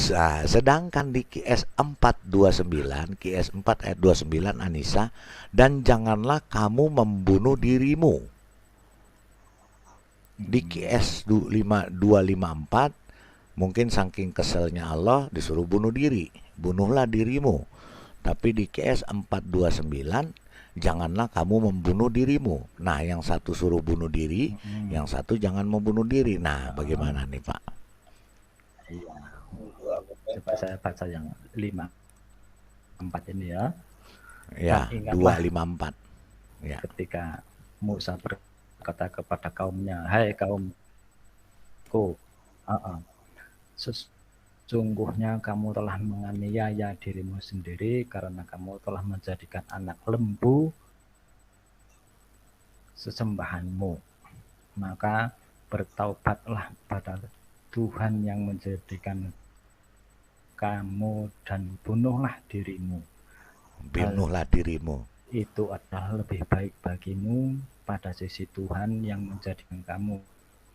Sedangkan di QS 429, QS 4 ayat 29 Anissa, dan janganlah kamu membunuh dirimu. Di QS 254 mungkin saking keselnya Allah disuruh bunuh diri, bunuhlah dirimu. Tapi di QS 429 janganlah kamu membunuh dirimu. Nah, yang satu suruh bunuh diri, yang satu jangan membunuh diri. Nah, bagaimana nih Pak? Iya. Coba saya baca yang 54 ini ya. Ya, Dan ingatlah 254. Ya. ketika Musa berkata kepada kaumnya, hai kaumku, sesungguhnya kamu telah menganiaya dirimu sendiri karena kamu telah menjadikan anak lembu sesembahanmu. Maka bertaubatlah pada Tuhan yang menjadikan kamu dan bunuhlah dirimu. Bunuhlah dirimu. Itu adalah lebih baik bagimu pada sisi Tuhan yang menjadikan kamu.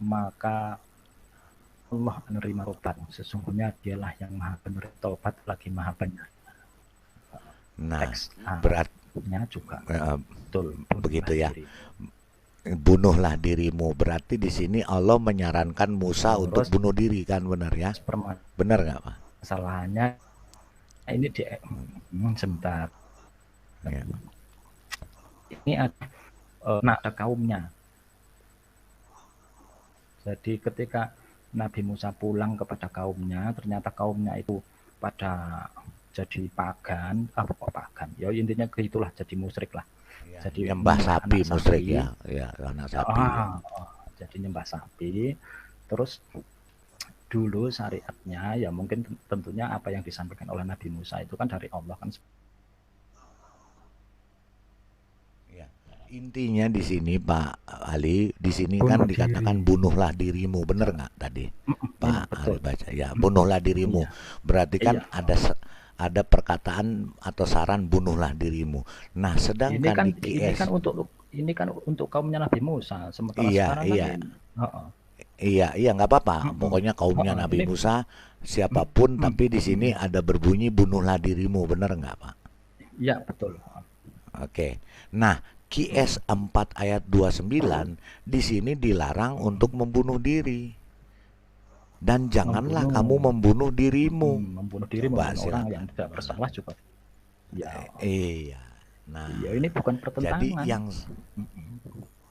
Maka Allah menerima tobat. Sesungguhnya dialah yang maha penerima tobat lagi maha penyayang. Nah, Teks beratnya juga betul begitu ya. Bunuhlah dirimu, berarti di sini Allah menyarankan Musa untuk bunuh diri, kan, benar ya? Benar nggak Pak? Kesalahannya ini di sebentar. Ya. Ini ada kaumnya. Jadi ketika Nabi Musa pulang kepada kaumnya, ternyata kaumnya itu pada jadi pagan, pagan. Ya intinya gitulah, jadi musyrik lah. Ya, jadi nyembah sapi musyrik ya, ya anak sapi. Jadi nyembah sapi. Terus dulu syariatnya ya mungkin tentunya apa yang disampaikan oleh Nabi Musa itu kan dari Allah kan. Ya. Intinya di sini Pak Ali, di sini kan dikatakan bunuhlah dirimu, benar nggak tadi Pak Ali baca? Ya, bunuhlah dirimu. Berarti kan ada perkataan atau saran bunuhlah dirimu. Nah, sedangkan ini kan untuk kaumnya Nabi Musa. Sementara sekarang kan Iya, nggak apa-apa. Pokoknya kaumnya Nabi Musa siapapun, tapi di sini ada berbunyi bunuhlah dirimu, benar nggak Pak? Iya, betul. Oke. Nah, QS 4 ayat 29 di sini dilarang untuk membunuh diri. Dan janganlah kamu membunuh dirimu. Membunuh diri, membunuh orang yang tidak bersalah juga. Ya. Iya. Nah, ya ini bukan pertentangan. Jadi yang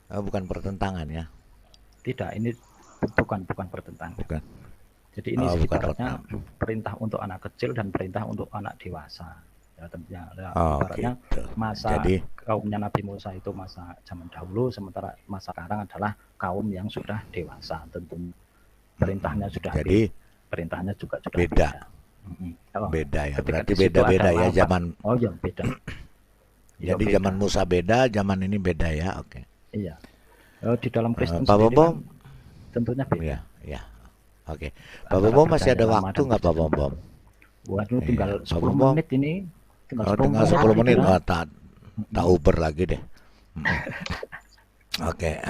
bukan pertentangan ya. Tidak, ini bukan pertentangan. Bukan. Jadi ini ibaratnya perintah untuk anak kecil dan perintah untuk anak dewasa. Ya tentunya. Ibaratnya gitu. masa kaumnya Nabi Musa itu masa zaman dahulu, sementara masa sekarang adalah kaum yang sudah dewasa tentunya. Perintahnya sudah perintahnya juga sudah beda. Beda ya. Berarti beda-beda ya zaman. Oh ya beda. Jadi beda. Zaman Musa beda, zaman ini beda ya. Oke. Iya. Di dalam Kristen Pak Bom, tentunya beda. Ya. Oke. Pak Bom masih ada waktu nggak Pak Bom? Waduh, tinggal 10 menit ini. Tinggal 10 menit. Tak Uber lagi deh. Oke.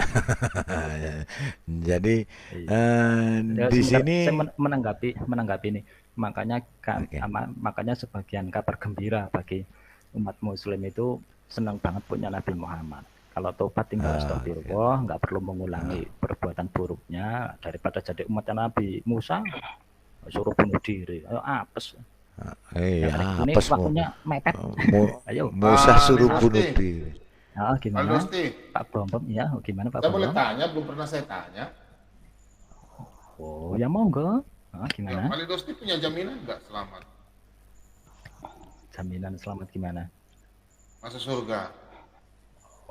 Jadi di sini saya menanggapi ini. Makanya sebagian kabar gembira bagi umat Muslim itu senang banget punya Nabi Muhammad. Kalau tobat tinggal astagfirullah, nggak perlu mengulangi perbuatan buruknya daripada jadi umatnya Nabi Musa suruh bunuh diri. Ayo apes. Iya, ini apes. Waktunya mepet. Ayo. Musa suruh bunuh diri. Gimana Pak Bom? Ya, gimana Pak Bom? Saya boleh tanya, belum pernah saya tanya. Oh, ya monggo. Gimana? Pak Dosti punya jaminan nggak selamat? Jaminan selamat gimana? Masuk surga.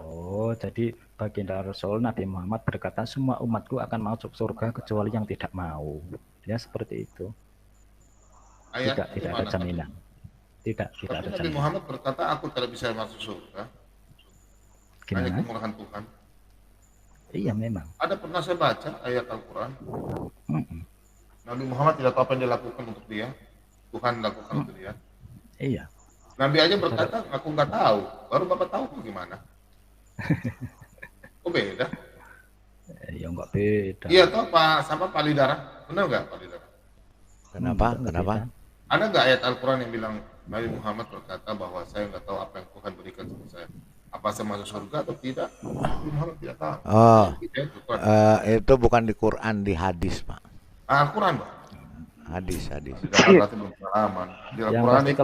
Oh, jadi baginda Rasul Nabi Muhammad berkata semua umatku akan masuk surga kecuali yang tidak mau. Ya seperti itu. Tidak ada jaminan. Tidak ada jaminan. Nabi Muhammad berkata aku tidak bisa masuk surga. Gimana? Hanya kemurahan Tuhan. Iya memang. Ada pernah saya baca ayat Al-Quran. Nabi Muhammad tidak tahu apa yang dilakukan untuk dia. Tuhan lakukan untuk dia. Iya. Nabi aja berkata aku nggak tahu. Baru Bapak tahu gimana? Kok beda? Ya nggak beda. Iya toh Pak sama Pak Lidara. Benar nggak Pak Lidara? Kenapa? Kenapa? Ada nggak ayat Al-Quran yang bilang Nabi Muhammad berkata bahwa saya nggak tahu apa yang Tuhan berikan sama saya. Apa saya masuk surga atau tidak? Nabi Muhammad tidak tahu. Oh, Itu itu bukan di Quran, di hadis, Pak. Al-Quran, Pak. Hadis. Berarti belum pengalaman. Di Al-Quran itu.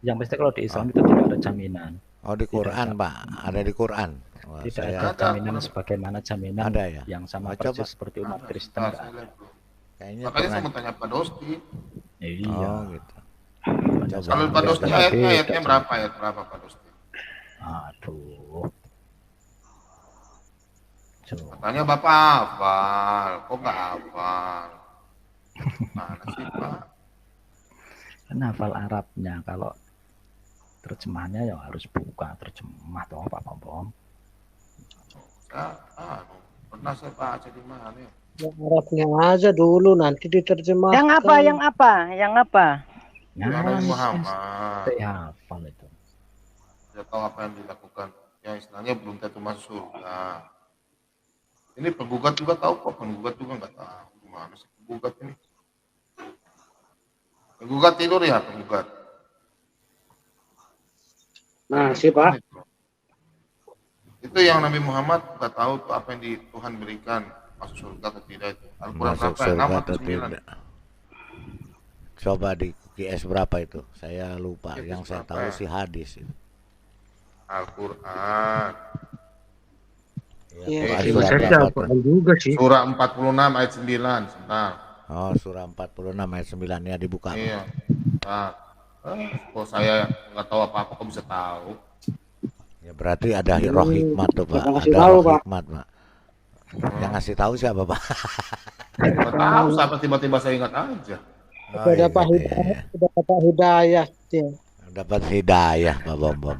Yang pasti kalau di Islam itu tidak ada jaminan. Oh, di Quran, Pak. Ada di Quran. Wah, Tidak saya ada jaminan sebagaimana jaminan ada ya. yang sama Coba. persis seperti umat Kristen. Nah, nggak saya ada. lihat, bro. Kayaknya Makanya saya pernah. mau tanya Pak Dosti. Iya. Oh, gitu. Kalau Pak Dosti ayatnya berapa? Ayat berapa Pak Dosti? Aduh. Katanya Bapak hafal, kok nggak hafal? Mana sih Pak? Kan hafal Arabnya, kalau terjemahannya ya harus buka terjemah toh Pak Bom. Pernah saya baca di mana ya? Ya, Arabnya aja dulu nanti diterjemahkan. Yang apa? Yang apa? Yang apa? Yang Nabi Muhammad. Ya, hafal itu. Tidak tahu apa yang dilakukan. Ya istilahnya belum tentu masuk surga. Ini penggugat juga tahu kok, penggugat juga nggak tahu gimana sih penggugat ini. Penggugat tidur ya, penggugat. Nah, sih Pak. Itu yang Nabi Muhammad nggak tahu tuh apa yang Tuhan berikan, masuk surga atau tidak itu. Al-Quran Masuk berapa ya? surga 6 atau atau 9? tidak? Coba di QS berapa itu? Saya lupa. QS Yang saya berapa tahu ya? sih hadis itu. Al-Quran. Ya, Surat saya berapa Al-Quran tuh? juga sih. Surah 46 ayat 9. Sebentar. Oh, surah 46 ayat 9 ya dibuka. Iya. Nah, kok saya nggak tahu apa-apa kok bisa tahu? Ya berarti ada roh hikmat tuh, Pak. Jangan kasih Ada tahu, roh Pak. hikmat, Pak. Yang ngasih tahu siapa, Pak? Nggak tahu siapa tiba-tiba saya ingat aja. Oh, Udah iya, dapat iya. hidayah, udah dapat hidayah dia. Dapat hidayah, Pak Bom.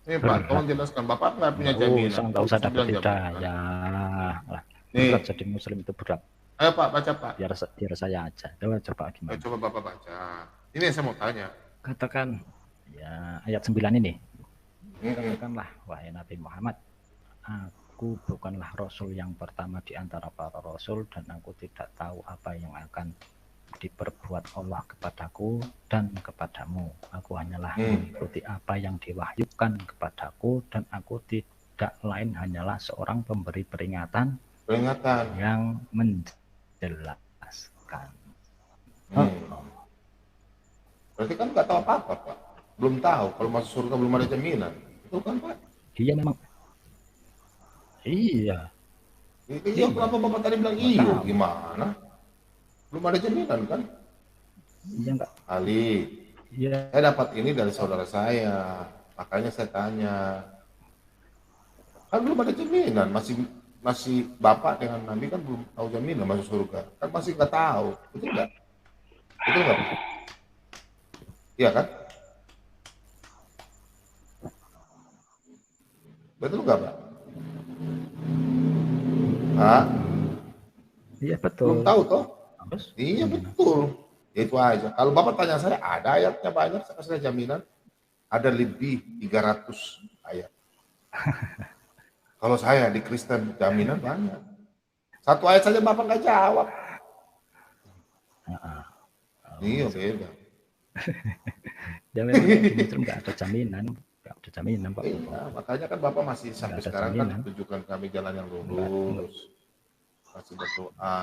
Ini Pak, tolong jelaskan. Bapak nggak punya jaminan. Nggak usah dapat Bilang jaminan. hidayah. Lah, Nih. berat jadi muslim itu berat. Ayo Pak, baca Pak. Biar saya aja. Coba gimana? Coba Bapak baca. Ini yang saya mau tanya. Katakan ya ayat 9 ini. Katakanlah wahai Nabi Muhammad, aku bukanlah rasul yang pertama di antara para rasul dan aku tidak tahu apa yang akan diperbuat Allah kepadaku dan kepadamu. Aku hanyalah mengikuti apa yang diwahyukan kepadaku dan aku tidak lain hanyalah seorang pemberi peringatan yang menjelaskan. Berarti kan nggak tahu apa-apa Pak. Belum tahu. Kalau masuk surga belum ada jaminan. Itu kan Pak. Iya memang. Iya. Iya, kenapa Bapak tadi bilang iya? Gimana? Belum ada jaminan kan? Iya enggak. Ali, Iya. saya dapat ini dari saudara saya. Makanya saya tanya. Kan belum ada jaminan. Masih Bapak dengan Nabi kan belum tahu jaminan masuk surga. Kan masih nggak tahu. Betul nggak? Betul nggak? Iya kan? Betul nggak Pak? Hah? Iya betul. Belum tahu toh? Terus? Iya betul. Itu aja. Kalau Bapak tanya saya, ada ayatnya banyak, saya kasih jaminan. Ada lebih 300 ayat. Kalau saya di Kristen, jaminan banyak. Satu ayat saja Bapak nggak jawab. Iya beda. Ya memang di Muslim nggak ada jaminan. Nggak ada jaminan Pak. Iya, makanya kan Bapak masih sampai Nggak ada sekarang jaminan. kan tunjukkan kami jalan yang lurus. Masih berdoa.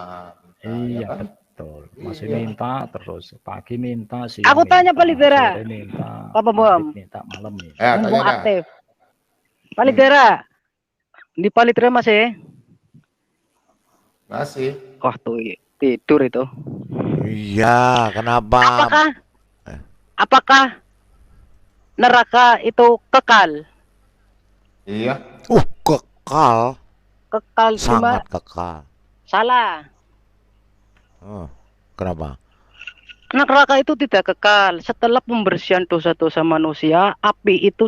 Iya kan? betul. Masih Iya. minta terus pagi minta siang Aku tanya minta, Palidera. sore minta, Apa Bom? maghrib minta, malam minta. Mumpung tanya dah. aktif. Palidera. Di Palidera masih? Masih. Wah tuh tidur itu. Iya, kenapa? Apakah neraka itu kekal? Iya. Kekal. Kekal cuma Sangat kekal. salah. Oh, kenapa? Neraka itu tidak kekal. Setelah pembersihan dosa-dosa manusia, api itu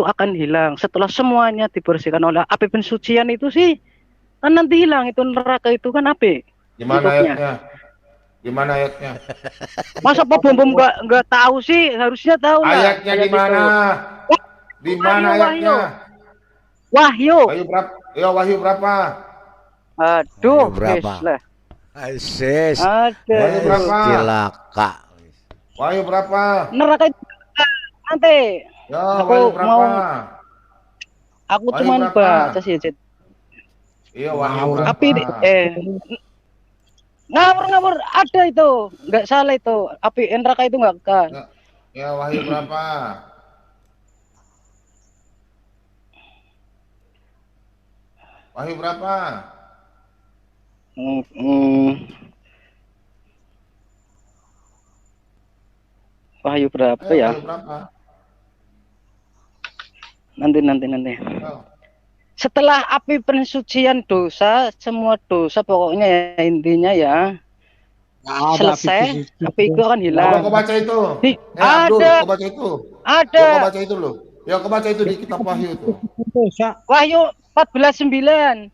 akan hilang. Setelah semuanya dibersihkan oleh api pensucian itu sih, kan nanti hilang itu neraka itu kan api. Gimana Bentuknya. ayatnya? Gimana ayatnya? Masa Pak Bom nggak tahu sih? Harusnya tahu lah. Ayatnya di mana? Di mana Wahyu, ayatnya? Wahyu. Wahyu berapa? Ya Wahyu berapa? Aduh, Wahyu berapa? wis lah. Asis. Wahyu berapa? Cilaka. Wahyu berapa? Neraka itu nanti. Ya, Aku Wahyu berapa? mau aku Wahyu cuman berapa? baca sih, Cid. Iya, Wahyu berapa? Api ngawur ada itu, nggak salah itu. Api neraka itu nggak kekal. Ya, Wahyu berapa? Wahyu berapa? Wahyu berapa Ayo, ya? Wahyu berapa? Nanti. Oh. Setelah api pensucian dosa, semua dosa pokoknya ya, intinya ya selesai, api itu akan hilang. Kau baca itu. Ada. Abdul, kau baca itu. Ada. Kau baca itu loh. Ya, kau baca itu di kitab Wahyu itu. Wahyu 14:9.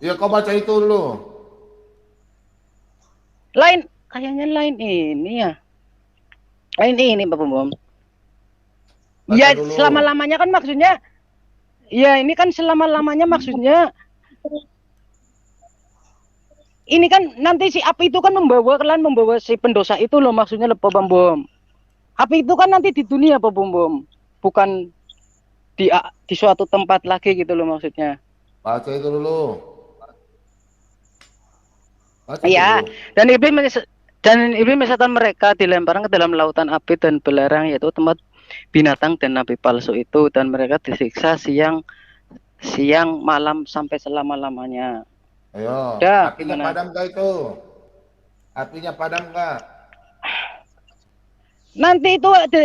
Ya, kau baca itu dulu. Lain, kayaknya lain ini ya. Lain ini Pak Bom. Ya, selama-lamanya kan maksudnya. Ya, ini kan selama-lamanya maksudnya. Ini kan nanti si api itu kan membawa si pendosa itu loh, maksudnya Pak Bom. Api itu kan nanti di dunia Pak Bom. Bukan di suatu tempat lagi gitu loh maksudnya. Baca itu dulu. Iya, dan iblis menyesatkan mereka dilemparkan ke dalam lautan api dan belerang, yaitu tempat binatang dan nabi palsu itu, dan mereka disiksa siang malam sampai selama-lamanya. Ayo, Dah, apinya gimana? padam gak itu? Apinya padam gak? Nanti itu ada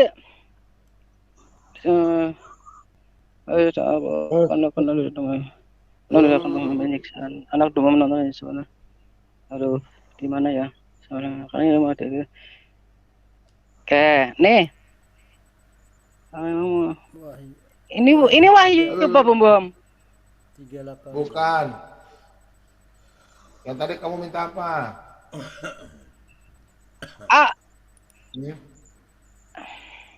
anak domba menonton sebenarnya. Aduh, di mana ya? Sebenarnya karena mau ada itu. Oke, nih. Ini Wahyu Pak Bom. 38. Bukan. Yang tadi kamu minta apa?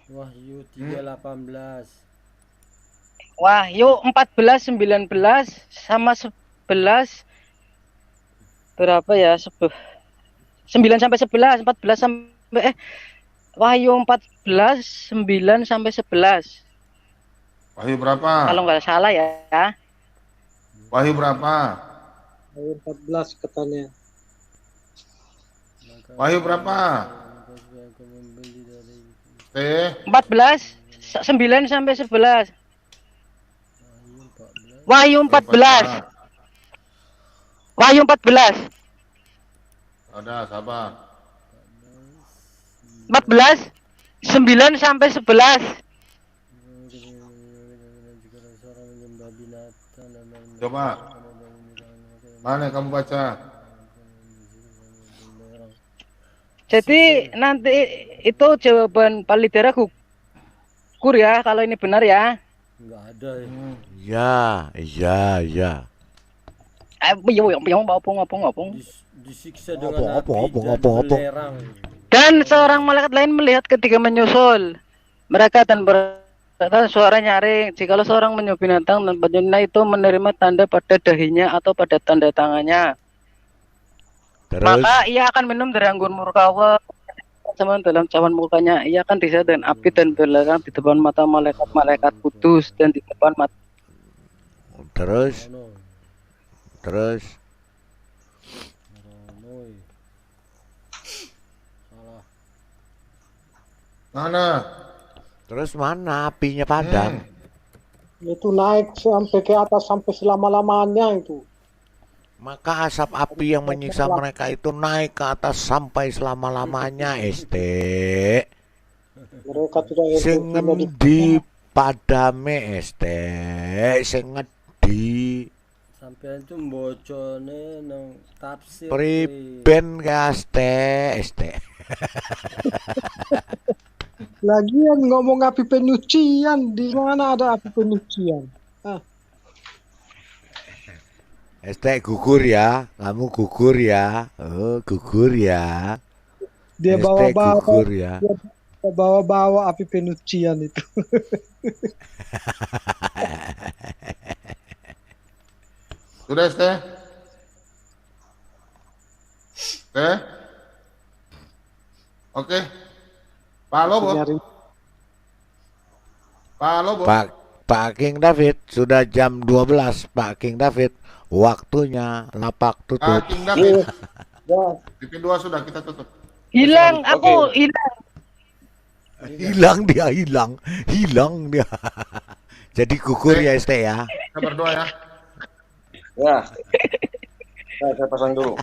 Wahyu 3:18. Wahyu 14:19 sama 11 berapa ya? 9 sampai 11, 14 sampai Wahyu 14 9 sampai 11. Wahyu berapa? Kalau nggak salah ya. Wahyu berapa? Wahyu 14 katanya. Wahyu berapa? 14 9 sampai 11. Wahyu 14. Wahyu 14. Ada, sabar. 14 9 sampai 11. Coba. Mana kamu baca? Jadi nanti itu jawaban Palidara gugur ya kalau ini benar ya. Enggak ada ya. Ya. Disiksa dengan api dan belerang. Dan seorang malaikat lain melihat ketika menyusul mereka dan berkata suara nyaring, jikalau seorang menyuruh binatang dan penjuna itu menerima tanda pada dahinya atau pada tanda tangannya, maka ia akan minum dari anggur murka Allah sama dalam cawan mukanya. Ia akan disiksa dengan api dan belerang di depan mata malaikat kudus dan di depan mata. Terus mana? Terus mana apinya padam? Itu naik sampai ke atas sampai selama-lamanya itu. Maka asap api yang menyiksa mereka itu naik ke atas sampai selama-lamanya, Mereka tidak sing ngendi padame, sing ngedi Sampai itu bocone nang tafsir. priben este. Lagian ngomong api penyucian, di mana ada api penyucian? Gugur ya, kamu gugur ya. Oh, gugur ya. Dia bawa-bawa gugur ya. Dia bawa-bawa api penyucian itu. Sudah ST? Oke. Pak Lobo. Pak Lobo. Pak King David, sudah jam 12 Pak King David. Waktunya lapak tutup. Pak King David. TV2 sudah kita tutup. Hilang, aku hilang. Hilang dia. Jadi gugur ya ST ya. Kita berdoa ya. Ya. Nah, saya pasang dulu.